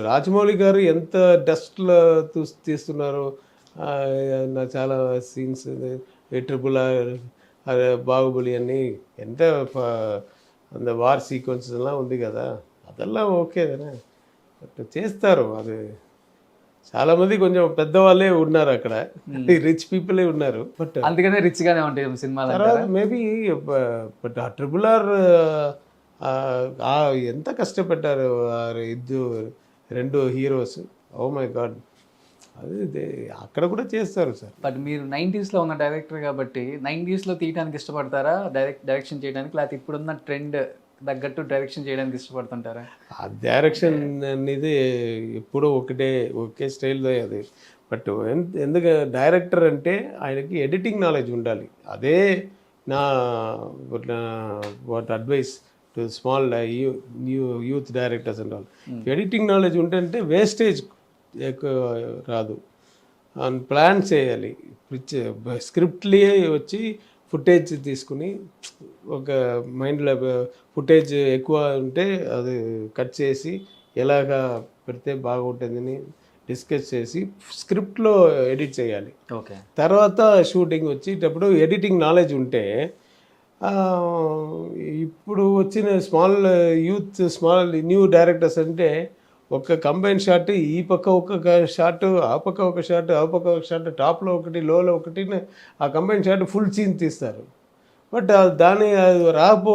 రాజమౌళి గారు ఎంత డస్ట్లో తీస్తున్నారు. చాలా సీన్స్ ట్రిపుల్ బాహుబలి అని ఎంత అంత వార్ సీక్వెన్సెస్ ఎல்லாம் ఉంది కదా, అదెல்லாம் ఓకే కదా, బట్ చేస్తారు. అది చాలామంది కొంచెం పెద్దవాళ్ళే ఉన్నారు అక్కడ, రిచ్ పీపులే ఉన్నారు. బట్ అందుకనే రిచ్గానే ఉంటాయి సినిమాలు. తర్వాత మేబీ బట్ ఆ ట్రిపుల్ ఆర్ ఎంత కష్టపడ్డారు రెండు హీరోస్. ఓ మై గాడ్, అది అక్కడ కూడా చేస్తారు సార్. బట్ మీరు 90s ఉన్న డైరెక్టర్ కాబట్టి 90s తీయడానికి ఇష్టపడతారా డైరెక్షన్ చేయడానికి, లేకపోతే ఇప్పుడున్న ట్రెండ్ తగ్గట్టు డైరెక్షన్ చేయడానికి ఇష్టపడుతుంటారా? ఆ డైరెక్షన్ అనేది ఎప్పుడూ ఒకే స్టైల్లో అది. బట్ ఎందుకు డైరెక్టర్ అంటే ఆయనకి ఎడిటింగ్ నాలెడ్జ్ ఉండాలి. అదే నా what advice to small youth directors and all. Editing knowledge ఉంటే వేస్టేజ్ ఎక్కువ రాదు. ప్లాన్ చేయాలి, స్క్రిప్ట్లే వచ్చి ఫుటేజ్ తీసుకుని ఒక మైండ్లో ఫుటేజ్ ఎక్కువ ఉంటే అది కట్ చేసి ఎలాగా పెడితే బాగుంటుందని డిస్కస్ చేసి స్క్రిప్ట్లో ఎడిట్ చేయాలి. ఓకే, తర్వాత షూటింగ్ వచ్చేటప్పుడు ఎడిటింగ్ నాలెడ్జ్ ఉంటే ఇప్పుడు వచ్చిన స్మాల్ న్యూ డైరెక్టర్స్ అంటే ఒక కంబైన్ షాట్, ఈ పక్క ఒక షాట్, ఆ పక్క ఒక షాట్, ఆ పక్క ఒక షాట్, టాప్లో ఒకటి, లోలో ఒకటి, ఆ కంబైన్ షాట్ ఫుల్ సీన్ తీస్తారు. బట్ దాని రాపో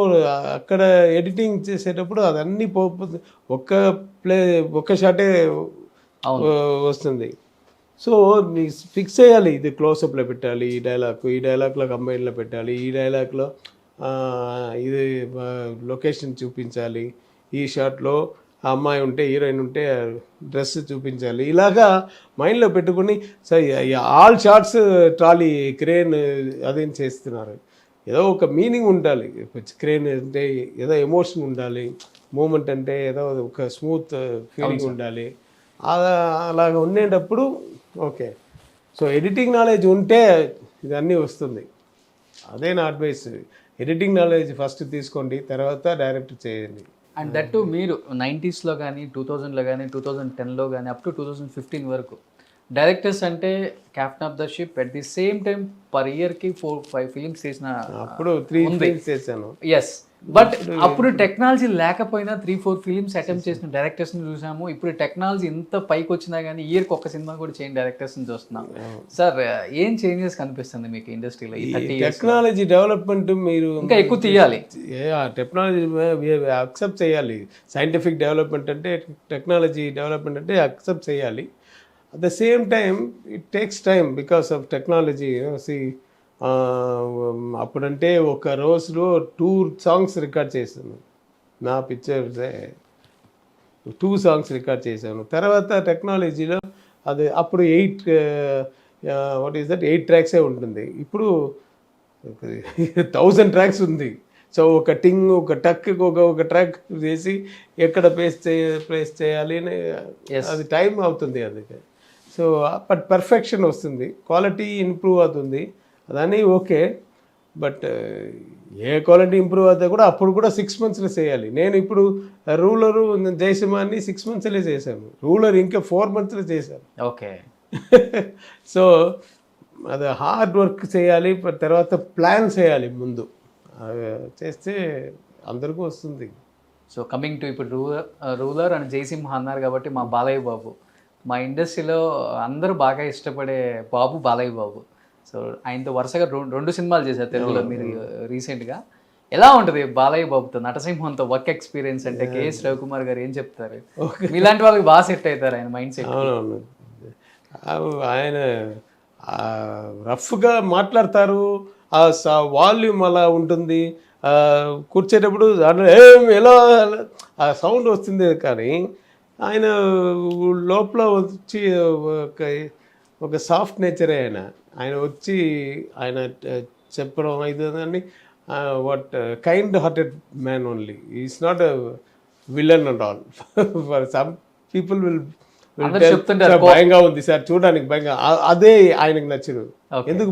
అక్కడ ఎడిటింగ్ చేసేటప్పుడు అదన్నీ ఒక్క షాటే వస్తుంది. సో మీకు ఫిక్స్ చేయాలి, ఇది క్లోజప్లో పెట్టాలి, ఈ డైలాగ్లో కంబైన్లో పెట్టాలి, ఈ డైలాగ్లో ఇది లొకేషన్ చూపించాలి, ఈ షాట్లో ఆ అమ్మాయి ఉంటే, హీరోయిన్ ఉంటే డ్రెస్ చూపించాలి. ఇలాగా మైండ్లో పెట్టుకుని ఆల్ షార్ట్స్ ట్రాలీ క్రేన్ అదేం చేస్తున్నారు. ఏదో ఒక మీనింగ్ ఉండాలి. క్రేన్ అంటే ఏదో ఎమోషన్ ఉండాలి, మూమెంట్ అంటే ఏదో ఒక స్మూత్ ఫీలింగ్ ఉండాలి. అలాగ ఉండేటప్పుడు ఓకే. సో ఎడిటింగ్ నాలెడ్జ్ ఉంటే ఇదన్నీ వస్తుంది. అదే నా అడ్వైస్. ఎడిటింగ్ నాలెడ్జ్ ఫస్ట్ తీసుకోండి, తర్వాత డైరెక్ట్ చేయండి. అండ్ దట్టు మీరు 90స్లో కానీ 2000లో కానీ 2010లో కానీ అప్ టు 2015 వరకు డైరెక్టర్స్ అంటే captain of the ship. At the same time per ఇయర్కి 4-5 ఫిలిమ్స్ చేసిన అప్పుడు 3 ఫిల్మ్స్ చేశాను. ఎస్, బట్ అప్పుడు టెక్నాలజీ లేకపోయినా 3-4 ఫిలిమ్స్ అటెంప్ట్ చేసిన డైరెక్టర్స్ని చూసాము. ఇప్పుడు టెక్నాలజీ ఇంత పైకి వచ్చినా కానీ ఇయర్కి ఒక సినిమా కూడా చేయని డైరెక్టర్స్ని చూస్తున్నాం. సార్ ఏం చేంజెస్ కనిపిస్తుంది మీకు ఇండస్ట్రీలో? టెక్నాలజీ డెవలప్మెంట్ మీరు ఇంకా ఎక్కువ తీయాలి. టెక్నాలజీ అక్సెప్ట్ చేయాలి. సైంటిఫిక్ డెవలప్మెంట్ అంటే, టెక్నాలజీ డెవలప్మెంట్ అంటే అక్సెప్ట్ చేయాలి. At the same time it takes time because of technology. అప్పుడంటే ఒక రోజులో 2 సాంగ్స్ రికార్డ్ చేశాను. నా పిక్చర్సే 2 సాంగ్స్ రికార్డ్ చేశాను. తర్వాత టెక్నాలజీలో అది అప్పుడు 8 ట్రాక్సే ఉంటుంది. ఇప్పుడు 1000 ట్రాక్స్ ఉంది. సో ఒక టింగ్, ఒక టక్, ఒక ట్రాక్ చేసి ఎక్కడ ప్లేస్ చేయాలి అని అది టైం అవుతుంది. అందుకే సో బట్ పర్ఫెక్షన్ వస్తుంది, క్వాలిటీ ఇంప్రూవ్ అవుతుంది, అదని okay. But A quality improve అవుతా కూడా అప్పుడు కూడా 6 monthsలో చేయాలి. నేను ఇప్పుడు రూలరు, జయసింహాన్ని 6 monthsలో చేశాను. రూలర్ ఇంకా 4 monthsలో చేశాను. ఓకే. సో అది హార్డ్ వర్క్ చేయాలి, తర్వాత ప్లాన్ చేయాలి ముందు. చేస్తే అందరికీ వస్తుంది. సో కమింగ్ టు ఇప్పుడు రూలర్ అండ్ జయసింహ అన్నారు కాబట్టి మా బాలయ్య బాబు, మా ఇండస్ట్రీలో అందరూ బాగా ఇష్టపడే బాబు బాలయ్య బాబు. సో ఆయనతో వరుసగా 2 సినిమాలు చేశారు తెలుగులో మీరు రీసెంట్గా. ఎలా ఉంటుంది బాలయ్య బాబుతో, నటసింహంతో వర్క్ ఎక్స్పీరియన్స్? అంటే కేఎస్ రవికుమార్ గారు ఏం చెప్తారు? ఇలాంటి వాళ్ళకి బాగా సెట్ అవుతారు ఆయన మైండ్ సెట్. అవునవును, ఆయన రఫ్గా మాట్లాడతారు, ఆ వాల్యూమ్ అలా ఉంటుంది. కూర్చేటప్పుడు ఎలా ఆ సౌండ్ వస్తుంది, కానీ ఆయన లోపల వచ్చి ఒక సాఫ్ట్ నేచరే ఆయన వచ్చి ఆయన చెప్పడం ఇదని what kind hearted man only. Is not a villain and all. For some people will భయంగా ఉంది సార్, చూడడానికి భయంగా. అదే ఆయనకు నచ్చదు. ఎందుకు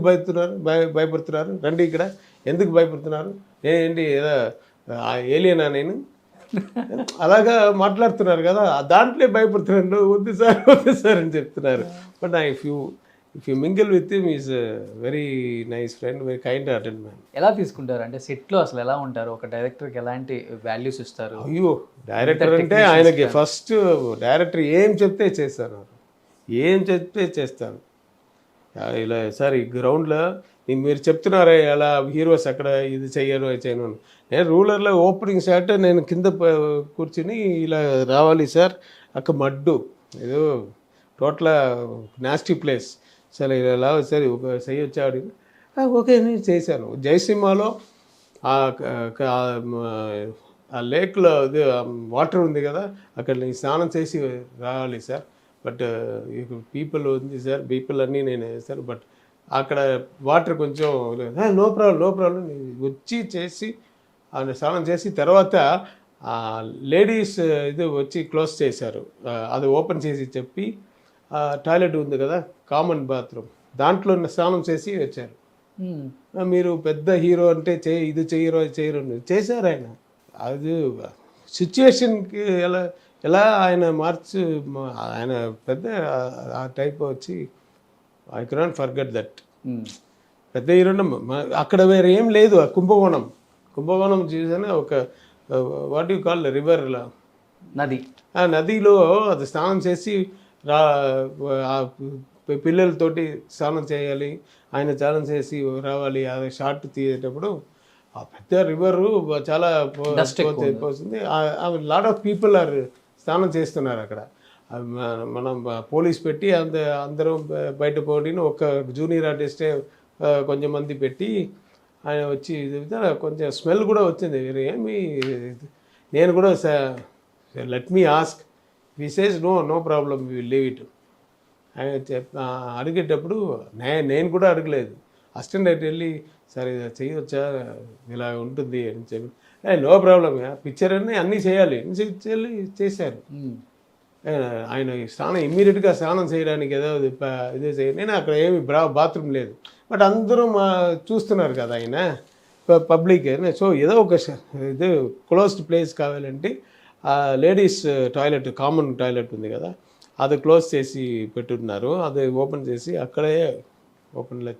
భయపడుతున్నారు, రండి ఇక్కడ, ఎందుకు భయపడుతున్నారు, ఏంటి ఏదో ఏలియనా నేను, అలాగా మాట్లాడుతున్నారు కదా, దాంట్లో భయపడుతున్నారు. వద్దు సార్ అని చెప్తున్నారు. But if you mingle with him, is very nice friend, very kind hearted man. ఎలా తీసుకుంటారు అంటే సెట్లో అసలు ఎలా ఉంటారు? ఒక డైరెక్టర్కి ఎలాంటి వాల్యూస్ ఇస్తారు? అయ్యో, డైరెక్టర్ అంటే ఆయనకి ఫస్ట్ డైరెక్టర్ ఏం చెప్తే చేస్తారు, ఏం చెప్తే చేస్తారు. ఇలా సార్ ఈ గ్రౌండ్లో మీరు చెప్తున్నారే ఎలా హీరోస్ అక్కడ ఇది చెయ్యను అది చేయను. నేను రూలర్లో ఓపెనింగ్ షాట్ నేను కింద కూర్చుని ఇలా రావాలి సార్, అక్కడ మడ్డు ఏదో టోటల్ నాస్టీ ప్లేస్ సార్, ఇలా సరే ఒక చెయ్యి వచ్చాడు. ఓకే నేను చేశాను. జయసింహలో ఆ లేక్లో ఇది వాటర్ ఉంది కదా, అక్కడ నేను స్నానం చేసి రావాలి సార్. బట్ పీపుల్ ఉంది సార్, పీపుల్ అన్నీ నేను వేస్తాను. బట్ అక్కడ వాటర్ కొంచెం నో ప్రాబ్లం వచ్చి చేసి స్నానం చేసి తర్వాత లేడీస్ ఇది వచ్చి క్లోజ్ చేశారు. అది ఓపెన్ చేసి చెప్పి టాయిలెట్ ఉంది కదా, కామన్ బాత్రూమ్, దాంట్లో స్నానం చేసి వచ్చారు. మీరు పెద్ద హీరో అంటే ఇది చేయరు అది చేయరు చేశారు ఆయన. అది సిచ్యువేషన్కి ఎలా ఆయన ఆయన పెద్ద ఆ టైప్ వచ్చి ఐ కెనాట్ ఫర్గెట్ దట్. పెద్ద హీరో అక్కడ వేరే ఏం లేదు, కుంభకోణం కుంభకోణం చూసాను. ఒక వాట్ యు కాల్ రివర్లా, నది. ఆ నదిలో అది స్నానం చేసి ఆ పిల్లలతోటి స్నానం చేయాలి, ఆయన స్నానం చేసి రావాలి. అది షార్ట్ తీసేటప్పుడు ఆ పెద్ద రివరు చాలా పోతుంది. లాట్ ఆఫ్ పీపుల్ ఆర్ స్నానం చేస్తున్నారు అక్కడ. మనం పోలీస్ పెట్టి అందరం బయట పోటీని ఒక జూనియర్ ఆర్టిస్టే కొంచెం మంది పెట్టి ఆయన వచ్చి కొంచెం స్మెల్ కూడా వచ్చింది. ఏమి నేను కూడా let me ask, we says no problem, we will leave it. ఆయన అడిగేటప్పుడు నేను కూడా అడగలేదు. అసిస్టెంట్ అయితే వెళ్ళి సరే చేయవచ్చా, ఇలా ఉంటుంది అని చెప్పి, నో ప్రాబ్లం, పిక్చర్ అన్నీ చేయాలి చేశారు. ఆయన స్నానం ఇమ్మీడియట్గా స్నానం చేయడానికి ఏదో ఇదే చేయాలి. నేను అక్కడ ఏమి బాత్రూమ్ లేదు, బట్ అందరూ చూస్తున్నారు కదా ఆయన పబ్లిక్. సో ఏదో ఒక ఇది క్లోజ్డ్ ప్లేస్ కావాలంటే లేడీస్ టాయిలెట్, కామన్ టాయిలెట్ ఉంది కదా, అది క్లోజ్ చేసి పెట్టున్నారు. అది ఓపెన్ చేసి అక్కడే ఓపెన్లో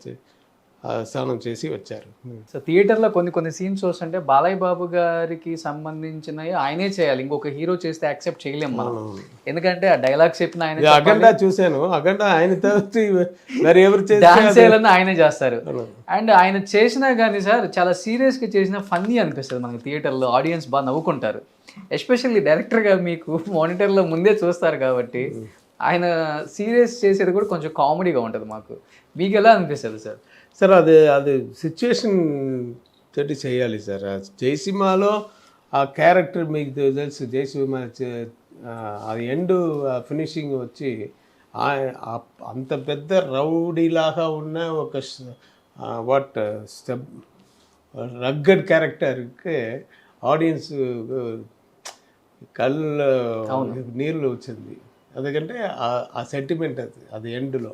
స్నానం చేసి వచ్చారు. సో థియేటర్లో కొన్ని సీన్స్ చూస్తుంటే బాలయ్య బాబు గారికి సంబంధించినవి ఆయనే చేయాలి, ఇంకొక హీరో చేస్తే యాక్సెప్ట్ చేయలేము మనం. ఎందుకంటే ఆ డైలాగ్స్ చెప్పిన ఆయన, అఖండ చూశాను, అఖండ ఆయన మరి ఎవరు డాన్స్ చేయాలని ఆయనే చేస్తారు. అండ్ ఆయన చేసినా కానీ సార్ చాలా సీరియస్గా చేసిన ఫన్నీ అనిపిస్తుంది మనకి థియేటర్లో. ఆడియన్స్ బాగా నవ్వుకుంటారు. ఎస్పెషల్లీ డైరెక్టర్గా మీకు మానిటర్లో ముందే చూస్తారు కాబట్టి ఆయన సీరియస్ చేసేది కూడా కొంచెం కామెడీగా ఉంటుంది మాకు. మీకు ఎలా అనిపిస్తుంది సార్? సార్ అది సిచ్యువేషన్ తోటి చేయాలి సార్. జయసింహలో ఆ క్యారెక్టర్ మీకు తెలుసు, జయసింహ అది ఎండ్ ఫినిషింగ్ వచ్చి అంత పెద్ద రౌడీలాగా ఉన్న ఒక వాట్ రగ్గడ్ క్యారెక్టర్కి ఆడియన్స్ కళ్ళు నీళ్ళు వచ్చింది. ఎందుకంటే ఆ సెంటిమెంట్ అది ఎండ్లో.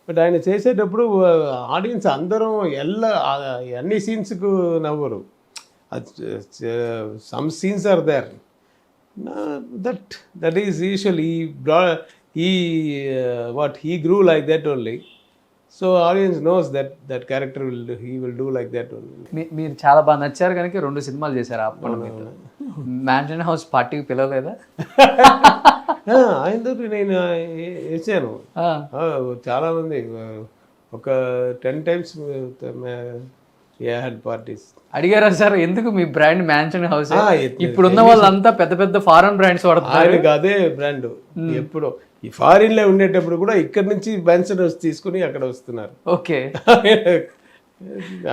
బట్ ఆయన చేసేటప్పుడు ఆడియన్స్ అందరం అన్ని సీన్స్కు నవ్వరు. Some scenes are there that is usual he grew like that only. So audience knows that character he will do like that only. మీరు చాలా బాగా నచ్చారు కనుక 2 సినిమాలు చేశారు అప్పుడు. మ్యాన్షన్ హౌస్ పార్టీకి పిలవలేదా? ఆయనతో నేను వేసాను చాలామంది, ఒక 10 times పార్టీస్. అడిగారా సార్ ఎందుకు మీ బ్రాండ్ మ్యాన్షన్ హౌస్? ఇప్పుడున్న వాళ్ళంతా పెద్ద పెద్ద ఫారెన్ బ్రాండ్స్ వాడతారు. ఆయనకు అదే బ్రాండ్. ఎప్పుడు ఈ ఫారిన్లో ఉండేటప్పుడు కూడా ఇక్కడ నుంచి మ్యాన్షన్ హౌస్ తీసుకుని అక్కడ వస్తున్నారు. ఓకే.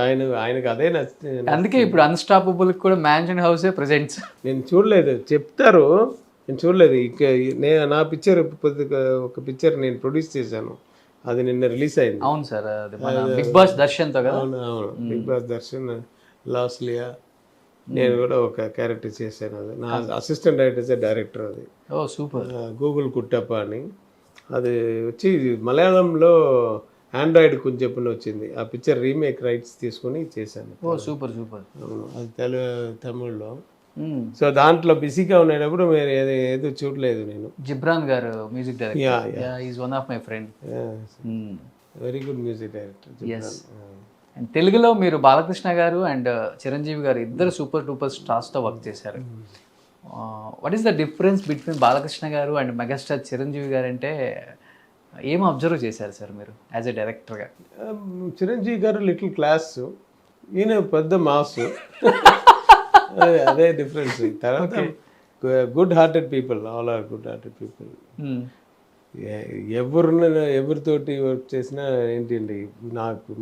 ఆయనకు అదే నచ్చింది. అందుకే ఇప్పుడు అన్స్టాపబుల్ కూడా మ్యాన్షన్ హౌసే ప్రెజెంట్స్. నేను చూడలేదు, చెప్తారు, నేను చూడలేదు. నా పిక్చర్ ఒక పిక్చర్ నేను ప్రొడ్యూస్ చేశాను, అది నిన్న రిలీజ్ అయింది. అవును సార్, బిగ్ బాస్ దర్శన్తో కదా. అవును, బిగ్ బాస్ దర్శన్ లాస్లియా నేను కూడా ఒక క్యారెక్టర్ చేశాను. అది నా అసిస్టెంట్ డైరెక్టర్ అది. ఓ సూపర్. గూగుల్ కుట్టప్ప అని. అది వచ్చి మలయాళంలో ఆండ్రాయిడ్ కొంచెం వచ్చింది. ఆ పిక్చర్ రీమేక్ రైట్స్ తీసుకొని చేశాను. ఓ సూపర్ సూపర్. అది తమిళ్లో. సో దాంట్లో బిజీగా ఉండేటప్పుడు మీరు ఏదో చూడలేదు నేను. జిబ్రాన్ గారు music director. Is one of my friend. Very good music director. And తెలుగులో మీరు బాలకృష్ణ గారు అండ్ చిరంజీవి గారు ఇద్దరు సూపర్ డూపర్ స్టార్స్తో వర్క్ చేశారు. What is the difference between Balakrishna గారు అండ్ మెగాస్టార్ చిరంజీవి గారు అంటే ఏం అబ్జర్వ్ చేశారు సార్ మీరు యాజ్ ఎ డైరెక్టర్గా? చిరంజీవి గారు లిటిల్ క్లాస్, ఈయన పెద్ద మాస్. అదే డిఫరెన్స్. తర్వాత good hearted people, all are good hearted people. ఎవరితోటి వర్క్ చేసినా ఏంటండి,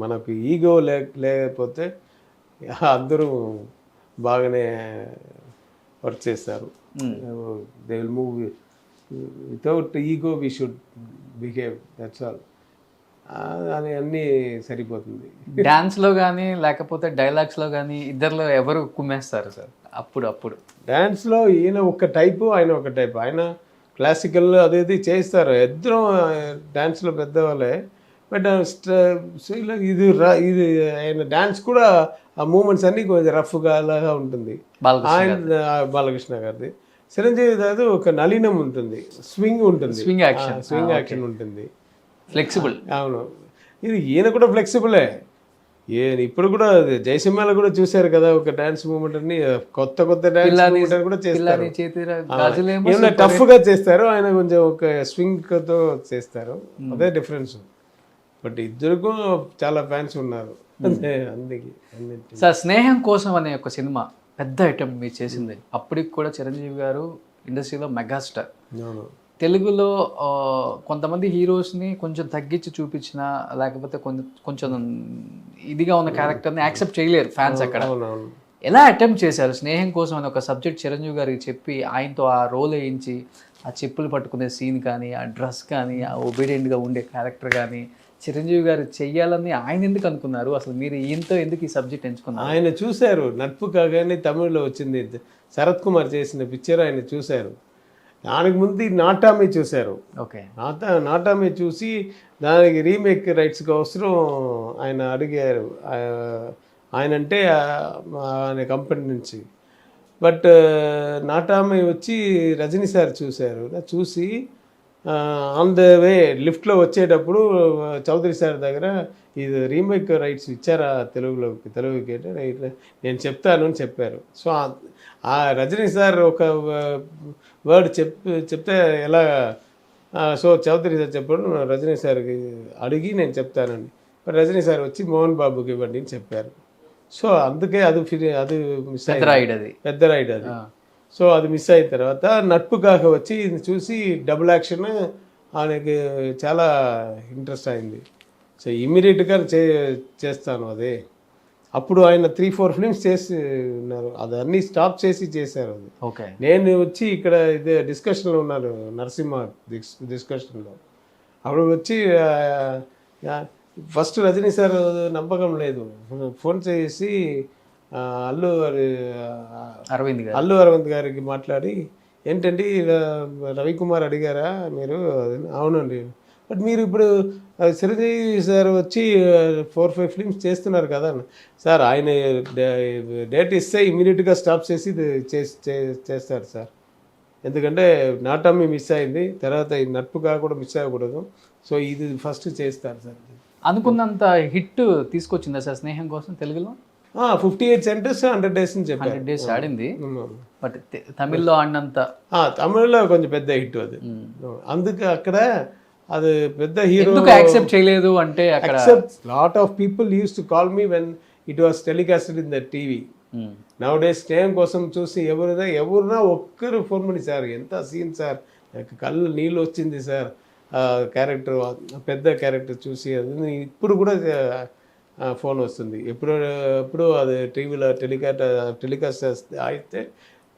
మనకు ఈగో లేకపోతే అందరూ బాగానే వర్క్ చేస్తారు. They will move without ego, we should behave, that's all. అని అన్నీ సరిపోతుంది. డాన్స్లో కానీ లేకపోతే డైలాగ్స్లో కానీ ఇద్దరిలో ఎవరు కుమ్మేస్తారు సార్? అప్పుడు డాన్స్లో ఈయన ఒక టైపు, ఆయన ఒక టైపు. ఆయన క్లాసికల్ అదేది చేస్తారు, ఇద్దరం డాన్స్లో పెద్దవాళ్ళే. బట్ ఇది ఆయన డాన్స్ కూడా ఆ మూమెంట్స్ అన్నీ కొంచెం రఫ్గా అలాగా ఉంటుంది. ఆయన బాలకృష్ణ గారిది. చిరంజీవి గారిది ఒక నళినం ఉంటుంది, స్వింగ్ ఉంటుంది, స్వింగ్ యాక్షన్ ఉంటుంది, ఫ్లెక్సిబుల్. అవును, ఇది ఈయన కూడా ఫ్లెక్సిబులే. ఇప్పుడు కూడా జయసింహాలో కూడా చూశారు కదా ఒక డాన్స్ మూమెంట్ అని, కొత్త డాన్స్ మూమెంట్ కూడా చేస్తారు. పిల్లని చేతి గాజులేమో ఏమన్నా టఫ్ గా చేస్తారు, ఆయన కొంచెం ఒక స్వింగ్ తో చేస్తారు, అదే డిఫరెన్స్. బట్ ఇద్దరుకు చాలా ఫ్యాన్స్ ఉన్నారు అందుకే. సార్ స్నేహం కోసం అనే ఒక సినిమా పెద్ద అటెంప్ట్ మీరు చేసింది. అప్పటికి కూడా చిరంజీవి గారు ఇండస్ట్రీలో మెగాస్టార్. తెలుగులో కొంతమంది హీరోస్ని కొంచెం తగ్గించి చూపించిన, లేకపోతే కొంచెం ఇదిగా ఉన్న క్యారెక్టర్ని యాక్సెప్ట్ చేయలేరు ఫ్యాన్స్ అక్కడ. ఎలా అటెంప్ట్ చేశారు స్నేహం కోసం అని ఒక సబ్జెక్ట్ చిరంజీవి గారికి చెప్పి ఆయనతో ఆ రోల్ వేయించి ఆ చెప్పులు పట్టుకునే సీన్ కానీ, ఆ డ్రెస్ కానీ, ఆ ఒబీడియంట్గా ఉండే క్యారెక్టర్ కానీ చిరంజీవి గారు చెయ్యాలని ఆయన ఎందుకు అనుకున్నారు? అసలు మీరు ఈయనతో ఎందుకు ఈ సబ్జెక్ట్ ఎంచుకున్నారు? ఆయన చూశారు, నట్పు కాగానే తమిళ్లో వచ్చింది శరత్ కుమార్ చేసిన పిక్చర్ ఆయన చూశారు. దానికి ముందు నాటామే చూశారు. ఓకే, నాటామే చూసి దానికి రీమేక్ రైట్స్ కోసం ఆయన అడిగారు, ఆయన అంటే ఆయన కంపెనీ నుంచి. బట్ నాటామే వచ్చి రజనీ సార్ చూశారు. చూసి ఆన్ ద వే లిఫ్ట్లో వచ్చేటప్పుడు చౌదరి సార్ దగ్గర ఇది రీమేక్ రైట్స్ ఇచ్చారా తెలుగుకి నేను చెప్తాను అని చెప్పారు. సో ఆ రజనీ సార్ ఒక వర్డ్ చెప్తే ఎలా, సో చౌదరి సార్ చెప్పాడు, రజనీ సార్కి అడిగి నేను చెప్తానండి. రజనీ సార్ వచ్చి మోహన్ బాబుకి ఇవ్వండి అని చెప్పారు. సో అందుకే అది మిస్ అయ్యింది, పెద్ద రైడ్ అది. సో అది మిస్ అయిన తర్వాత నట్పు కాక వచ్చి ఇది చూసి డబుల్ యాక్షన్ ఆయనకి చాలా ఇంట్రెస్ట్ అయింది. సో ఇమ్మీడియట్గా చేస్తాను అదే. అప్పుడు ఆయన 3-4 ఫిల్మ్స్ చేసి ఉన్నారు, అది అన్నీ స్టాప్ చేసి చేశారు అది. ఓకే, నేను వచ్చి ఇక్కడ ఇదే డిస్కషన్లో ఉన్నాను, నరసింహ డిస్కషన్లో. అప్పుడు వచ్చి ఫస్ట్ రజనీ సార్ నమ్మకం లేదు, ఫోన్ చేసి అల్లు అరవింద్ గారికి మాట్లాడి, ఏంటంటే రవికుమార్ అడిగారా మీరు? అవునండి. బట్ మీరు ఇప్పుడు చిరంజీవి సార్ వచ్చి 4-5 ఫిల్మ్స్ చేస్తున్నారు కదా సార్, ఆయన డేట్ ఇస్తే ఇమీడియట్గా స్టాప్ చేసి చేస్తారు సార్, ఎందుకంటే నాటమ్మి మిస్ అయింది, తర్వాత ఈ నట్పుగా కూడా మిస్ అవ్వకూడదు, సో ఇది ఫస్ట్ చేస్తారు సార్. అనుకున్నంత హిట్ తీసుకొచ్చిందా సార్ స్నేహం కోసం తెలుగులో? 58 సెంటర్స్ 100 డేస్ అని చెప్పారు. 100 డేస్ ఆడింది, బట్ తమిళ్లో ఆడినంత. తమిళ్లో కొంచెం పెద్ద హిట్ అది. అందుకే అక్కడ అది పెద్ద హీరో యాక్సెప్ట్ చేయలేదు అంటే అక్కడ lot of people use to call me when it was telecasted in the TV. Now days స్నేహం కోసం చూసి ఎవరున్నా ఒక్కరు ఫోన్ பண்ணி, సార్ ఎంత సీన్ సార్, నాకు కళ్ళు నీళ్ళు వచ్చింది సార్, క్యారెక్టర్ పెద్ద క్యారెక్టర్ చూసి. అది ఇప్పుడు కూడా ఫోన్ వస్తుంది, ఎప్పుడు అది టీవీలో టెలికాస్ట్ అయితే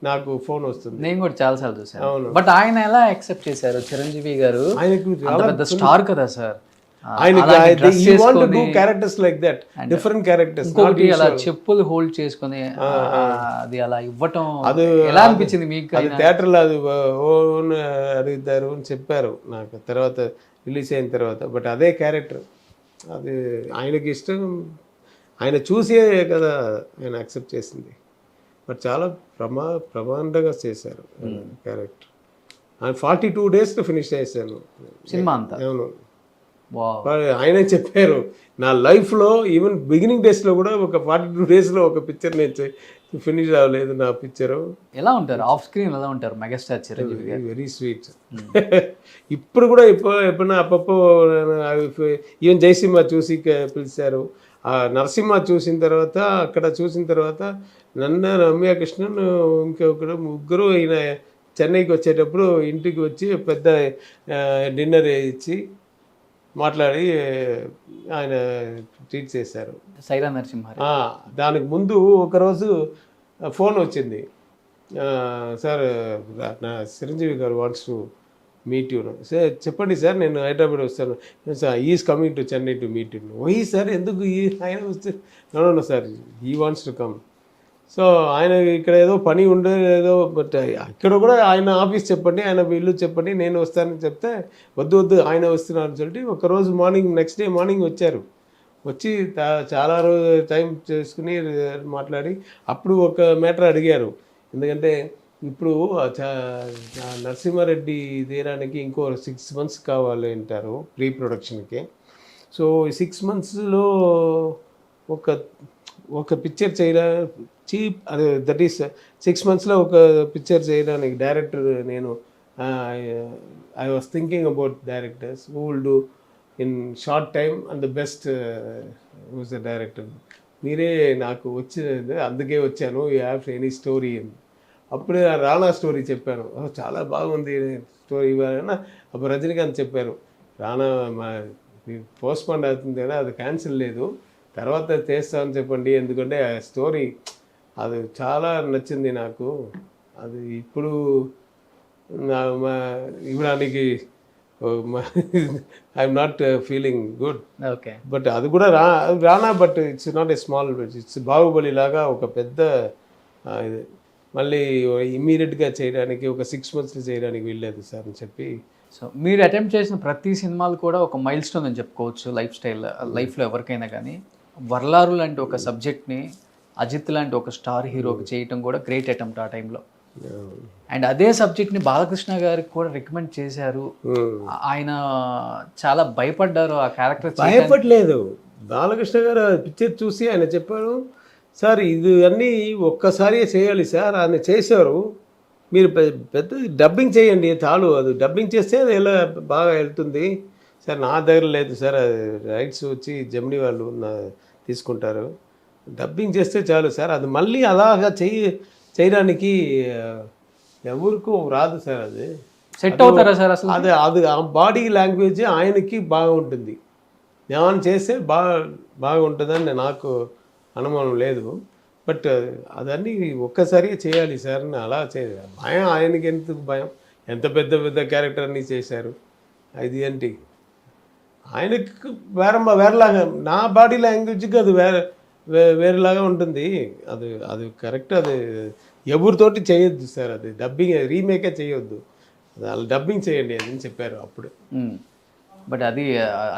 నాకు ఫోన్ వస్తుంది. నేను కూడా చాలాసార్లు చూసాను. బట్ ఆయన ఎలా యాక్సెప్ట్ చేశారు చిరంజీవి గారు? ఆయనకు పెద్ద స్టార్ కదా sir, characters like that, different characters. అలా చెప్పులు హోల్డ్ చేసుకుని అది అలా ఇవ్వటం అది ఎలా అనిపించింది మీకు? అది థియేటర్లో అది ఓన్ అడుగుతారు అని చెప్పారు నాకు తర్వాత రిలీజ్ అయిన తర్వాత. బట్ అదే క్యారెక్టర్, అది ఆయనకి ఇష్టం, ఆయన చూసే కదా ఆయన యాక్సెప్ట్ చేసింది. బట్ చాలా ప్రమాండంగా చేశారు క్యారెక్టర్. 42 డేస్లో ఫినిష్ చేశాను సినిమా అంతా. అవును, ఆయనే చెప్పారు, నా లైఫ్లో ఈవెన్ బిగినింగ్ డేస్లో కూడా ఒక 42 డేస్లో ఒక పిక్చర్ నేను ఫినిష్ అవ్వలేదు నా పిక్చరు. ఎలా ఉంటారు ఆఫ్ స్క్రీన్, ఎలా ఉంటారు మెగాస్టార్ చిరంజీవి గారు? Very sweet. ఇప్పుడు కూడా ఎప్పుడైనా అప్పప్పో ఈవెన్ జయసింహ చూసి పిలిచారు, నరసింహ చూసిన తర్వాత, అక్కడ చూసిన తర్వాత నన్ను రమ్య కృష్ణన్ ఇంకొకరు ముగ్గురు ఈయన చెన్నైకి వచ్చేటప్పుడు ఇంటికి వచ్చి పెద్ద డిన్నర్ ఇచ్చి మాట్లాడి ఆయన ట్రీట్ చేశారు. సైరా నరసింహ. దానికి ముందు ఒకరోజు ఫోన్ వచ్చింది, సార్ నా Chiranjeevi garu wants to meet you. Sir చెప్పండి సార్, నేను హైదరాబాద్ వస్తాను. Sir is coming to Chennai to meet you. ఓహీ సార్, ఎందుకు ఆయన వస్తే? No sir, he wants to come. So ఆయన ఇక్కడ ఏదో పని ఉండే ఏదో, బట్ ఇక్కడ కూడా ఆయన ఆఫీస్ చెప్పండి, ఆయన ఇల్లు చెప్పండి, నేను వస్తానని చెప్తే వద్దు ఆయన వస్తున్నారని చెప్పి ఒకరోజు మార్నింగ్, నెక్స్ట్ డే మార్నింగ్ వచ్చారు. వచ్చి చాలా రోజు టైం చేసుకుని మాట్లాడి అప్పుడు ఒక మ్యాటర్ అడిగారు, ఎందుకంటే ఇప్పుడు నరసింహారెడ్డి తీయడానికి ఇంకో 6 months కావాలి అంటారు ప్రీ ప్రొడక్షన్కి. సో 6 monthsలో ఒక పిక్చర్ చీప్ అది దట్ ఈస్ 6 monthsలో ఒక పిక్చర్ చేయడానికి డైరెక్టర్ నేను I was thinking about directors who will do in short time and the best was the director. మీరే నాకు వచ్చింది, అందుకే వచ్చాను. యూ హ్యావ్ ఎనీ స్టోరీ అని. అప్పుడే ఆ రానా స్టోరీ చెప్పాను. చాలా బాగుంది స్టోరీ ఇవ్వాలన్నా అప్పుడు రజనీకాంత్ చెప్పారు, రానా పోస్ట్పోన్ అవుతుంది కదా, అది క్యాన్సిల్ లేదు, తర్వాత చేస్తామని చెప్పండి, ఎందుకంటే ఆ స్టోరీ అది చాలా నచ్చింది నాకు. అది ఇప్పుడు ఇవ్వడానికి I'm not feeling good. Okay, but అది కూడా రానా, but it's not a small, it's Baahubali లాగా ఒక పెద్ద ఇది. మళ్ళీ ఇమ్మీడియట్గా చేయడానికి ఒక 6 months చేయడానికి వీల్లేదు సార్ అని చెప్పి. సో మీరు అటెంప్ట్ చేసిన ప్రతి సినిమాలు కూడా ఒక మైల్ స్టోన్ అని చెప్పుకోవచ్చు లైఫ్లో ఎవరికైనా. కానీ వర్లారు లాంటి ఒక సబ్జెక్ట్ని అజిత్ లాంటి ఒక స్టార్ హీరోకి చేయటం కూడా గ్రేట్ అటెంప్ట్ ఆ టైంలో. అండ్ అదే సబ్జెక్ట్ని బాలకృష్ణ గారికి కూడా రికమెండ్ చేశారు. ఆయన చాలా భయపడ్డారు ఆ క్యారెక్టర్. భయపడలేదు, బాలకృష్ణ గారు పిక్చర్ చూసి ఆయన చెప్పారు, సార్ ఇది అన్నీ ఒక్కసారి చేయాలి సార్. ఆయన చేశారు, మీరు పెద్ద డబ్బింగ్ చేయండి చాలు, అది డబ్బింగ్ చేస్తే అది ఎలా బాగా వెళ్తుంది సార్. నా దగ్గర లేదు సార్, అది రైట్స్ వచ్చి జెమినీ వాళ్ళు తీసుకుంటారు, డబ్బింగ్ చేస్తే చాలు సార్. అది మళ్ళీ అలాగా చేయడానికి ఎవరికూ రాదు సార్. అది సెట్ అవుతారా సార్ అసలు? అది ఆ బాడీ లాంగ్వేజ్ ఆయనకి బాగుంటుంది, ఏమైనా చేస్తే బాగుంటుందని నాకు అనుమానం లేదు. బట్ అదన్నీ ఒక్కసారి చేయాలి సార్ అని అలా చేయాలి. భయం ఆయనకి ఎందుకు భయం? ఎంత పెద్ద పెద్ద క్యారెక్టర్ని చేశారు. అది ఏంటి ఆయనకి వేరేలాగా, నా బాడీ లాంగ్వేజ్కి అది వేరేలాగా ఉంటుంది. అది కరెక్ట్, అది ఎవరితోటి చేయొద్దు సార్, అది డబ్బింగ్ రీమేకే చేయొద్దు, అది డబ్బింగ్ చేయండి అని చెప్పారు అప్పుడు. బట్ అది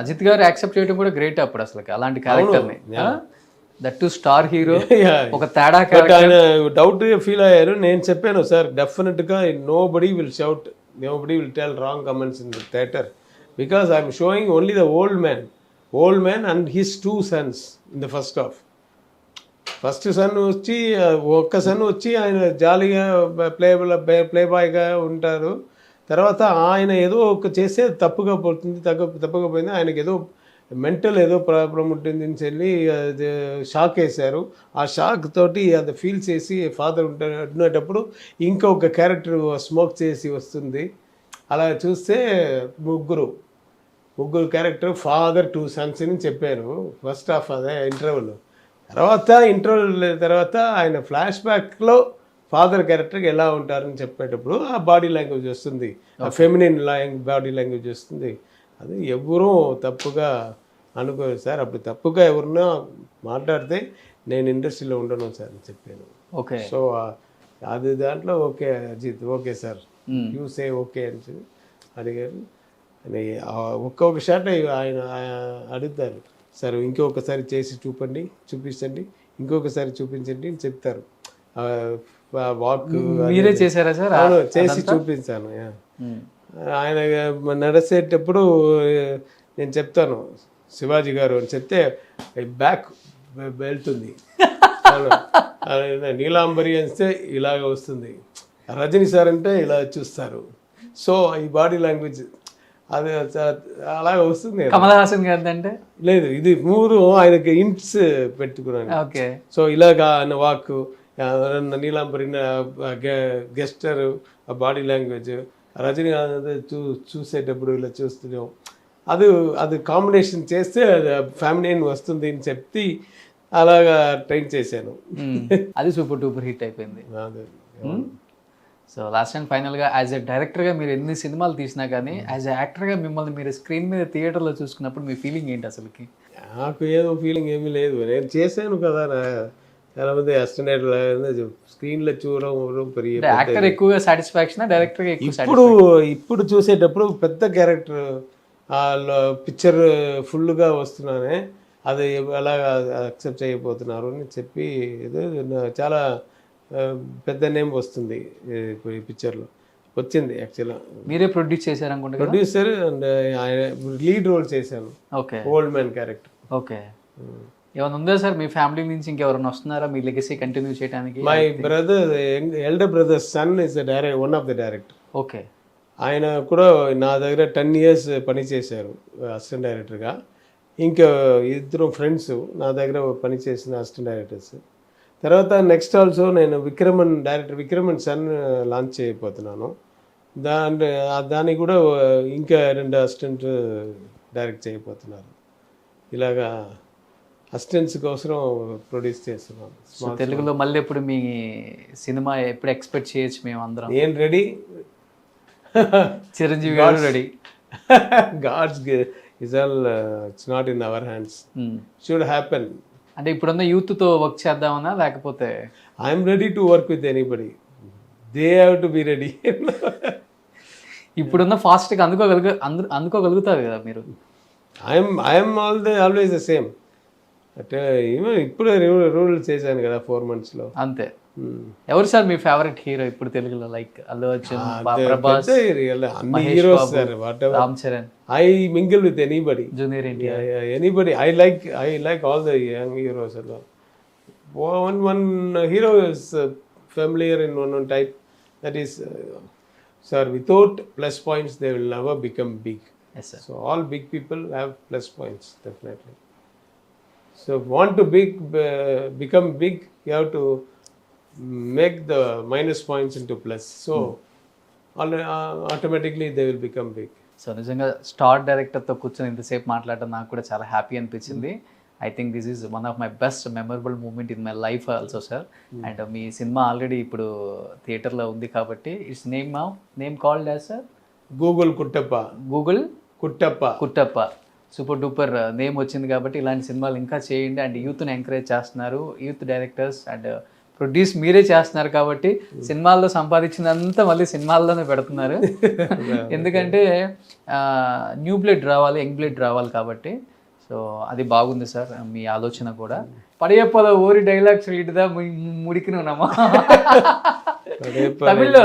అజిత్ గారు యాక్సెప్ట్ చేయడం కూడా గ్రేట్ అప్పుడు అసలు అలాంటి క్యారెక్టర్ని. దట్ టు స్టార్ హీరో ఒక తేడా ఆయన డౌట్ ఫీల్ అయ్యారు. నేను చెప్పాను సార్, డెఫినెట్గా nobody will shout, nobody will tell wrong comments in the theatre because I'm showing only the old man and his 2 sons in the first half. First son వచ్చి ఒక్క sun వచ్చి ఆయన జాలీగా play బాయ్గా ఉంటారు. తర్వాత ఆయన ఏదో ఒక చేస్తే తప్పుగా పోతుంది, తప్పుగా పోయింది, ఆయనకి ఏదో మెంటల్ ఏదో ప్రాబ్లం ఉంటుంది అని చెప్పి షాక్ వేశారు. ఆ షాక్ తోటి అది ఫీల్ చేసి ఫాదర్ ఉండేటప్పుడు ఇంకొక క్యారెక్టర్ స్మోక్ చేసి వస్తుంది. అలా చూస్తే ముగ్గురు క్యారెక్టర్ ఫాదర్ 2 sons అని చెప్పారు ఫస్ట్ హాఫ్ అదే ఇంటర్వ్యూలో. తర్వాత ఆయన ఫ్లాష్ బ్యాక్లో ఫాదర్ క్యారెక్టర్కి ఎలా ఉంటారని చెప్పేటప్పుడు ఆ బాడీ లాంగ్వేజ్ వస్తుంది, ఆ ఫెమినిన్ బాడీ లాంగ్వేజ్ వస్తుంది. అది ఎవరూ తప్పుగా అనుకోరు సార్. అప్పుడు తప్పుగా ఎవరినో మాట్లాడితే నేను ఇండస్ట్రీలో ఉండను సార్ అని చెప్పాను. ఓకే, సో అది దాంట్లో okay Ajith, okay sir you say okay అని చెప్పి అడిగారు. ఒక్కొక్క షాట్ ఆయన అడుగుతారు, సార్ ఇంకొకసారి చేసి చూపించండి, ఇంకొకసారి చూపించండి అని చెప్తారు. వాక్ మీరే చేశారా సార్? అవును, చేసి చూపించాను. ఆయన నడిచేటప్పుడు నేను చెప్తాను శివాజీ గారు అని చెప్తే బ్యాక్ వెళ్తుంది, నీలాంబరి అంటే ఇలాగ వస్తుంది, రజనీ సార్ అంటే ఇలా చూస్తారు. సో ఈ బాడీ లాంగ్వేజ్ అది అలాగ వస్తుంది. కమల్ హాసన్ గారి అంటే లేదు, ఇది 3 ఆయనకి ఇంట్స్ పెట్టుకున్నాను. ఓకే, సో ఇలాగా ఆయన walk, Neelambari గెస్టర్, body language, Rajinikanth చూసేటప్పుడు ఇలా చూస్తున్నాం. అది కాంబినేషన్ చేస్తే ఫ్యామిలీ వస్తుంది అని చెప్పి అలాగా ట్రైన్ చేశాను. అది సూపర్ డూపర్ హిట్ అయిపోయింది. సో లాస్ట్ అండ్ ఫైనల్గా యాజ్ ఎ డైరెక్టర్గా మీరు ఎన్ని సినిమాలు తీసినా కానీ యాజ్ ఎ యాక్టర్గా మిమ్మల్ని మీరు స్క్రీన్ మీద థియేటర్లో చూసుకున్నప్పుడు మీ ఫీలింగ్ ఏంటి అసలుకి? నాకు ఏదో ఫీలింగ్ ఏమీ లేదు, నేను చేశాను కదా. చాలా మంది అసిస్టెంట్ స్క్రీన్లో చూడడం యాక్టర్ ఎక్కువగా సాటిస్ఫాక్షన్, డైరెక్టర్గా ఇప్పుడు చూసేటప్పుడు పెద్ద క్యారెక్టర్ పిక్చర్ ఫుల్గా వస్తున్నానే, అది ఎలా యాక్సెప్ట్ చేయబోతున్నారు అని చెప్పి ఏదో చాలా పెద్ద నేమ్ వస్తుంది ఈ పిక్చర్లో వచ్చింది. యాక్చువల్గా మీరే ప్రొడ్యూస్ చేశారు అనుకుంటా? ప్రొడ్యూసర్ అండ్ ఆయన లీడ్ రోల్ చేశాను. Okay, old man character. Okay, ఏమైనా ఉందా సార్ మీ ఫ్యామిలీ నుంచి ఇంకెవరైనా వస్తున్నారా మీ లెగసీ కంటిన్యూ చేయడానికి? My brother, elder brother son is one of the director. Okay. ఆయన కూడా నా దగ్గర 10 years పనిచేశారు అసిస్టెంట్ డైరెక్టర్గా. ఇంకా ఇద్దరు ఫ్రెండ్స్ నా దగ్గర పనిచేసిన అసిస్టెంట్ డైరెక్టర్స్. తర్వాత నెక్స్ట్ ఆల్సో నేను డైరెక్టర్ విక్రమన్ సన్ లాంచ్ చేయబోతున్నాను. దానికి కూడా ఇంకా 2 అసిస్టెంట్ డైరెక్ట్ చేయబోతున్నారు. ఇలాగా అసిస్టెంట్స్ కోసం ప్రొడ్యూస్ చేస్తున్నాను. సో తెలుగులో మళ్ళీ ఎప్పుడు మీ సినిమా ఎప్పుడు ఎక్స్పెక్ట్ చేయొచ్చు మేము అందరం? నేను ready, Chiranjeevi garu ready. God's is all, it's not in our hands, should happen. అంటే ఇప్పుడున్న యూత్తో వర్క్ చేద్దామన్నా లేకపోతే? I'm ready to work with anybody, they have to be ready. ఇప్పుడున్న ఫాస్ట్గా అందుకోగలుగుతారు కదా మీరు? I'm always the same. అంటే ఇప్పుడే రూల్ చేశాను కదా 4 monthsలో. అంతే. ఎవరు సార్ మీ ఫేవరెట్ హీరో ఇప్పుడు తెలుగులో? లైక్ అల్లు అర్జున్, ప్రభాస్, అన్ని heroes sir, Ram Charan. I mingle with anybody, junior NTR, anybody. I like all the young heroes. One hero is familiar in one type, that is sir, without plus points they will never become big. Yes sir. So all big people have plus points, definitely. So want to become big, you have to make the minus points into plus. So automatically they will become big. So నిజంగా star డైరెక్టర్తో కూర్చొని ఇంతసేపు మాట్లాడటం నాకు కూడా చాలా happy అనిపించింది. I think this is one of my best memorable moment in my life also sir. And మీ సినిమా ఆల్రెడీ ఇప్పుడు థియేటర్లో ఉంది కాబట్టి it's name called as sir Google Kuttappa. Google Kuttappa super duper name వచ్చింది కాబట్టి ఇలాంటి సినిమాలు ఇంకా చేయండి. అండ్ యూత్ని ఎంకరేజ్ చేస్తున్నారు, యూత్ డైరెక్టర్స్ అండ్ ప్రొడ్యూస్ మీరే చేస్తున్నారు కాబట్టి సినిమాల్లో సంపాదించినంతా మళ్ళీ సినిమాల్లోనే పెడుతున్నారు. ఎందుకంటే న్యూ బ్లడ్ రావాలి, యంగ్ బ్లడ్ రావాలి కాబట్టి. సో అది బాగుంది సార్ మీ ఆలోచన కూడా. పడయప్పలో ఓరి డైలాగ్స్ ఇటుదా ముడికినమ్మా తమిళ్లో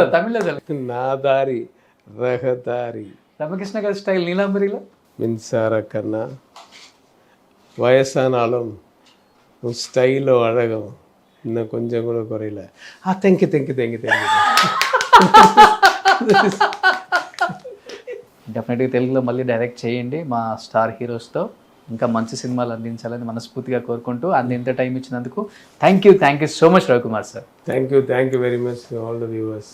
నా దారి రహదారి, రమకృష్ణ గారి స్టైల్ నీలాంబరిలో மின்சார கண்ணா வயசானாலும் உன் ஸ்டைலோ அழகும் இன்னும் கொஞ்சம் கூட குறையல. தேங்க்யூ. డెఫినెట్గా తెలుగులో మళ్ళీ డైరెక్ట్ చేయండి మా స్టార్ హీరోస్తో. ఇంకా మంచి సినిమాలు అందించాలని మనస్ఫూర్తిగా కోరుకుంటూ ఇంత టైం ఇచ్చినందుకు thank you so much Ravikumar sir. Thank you very much all the viewers.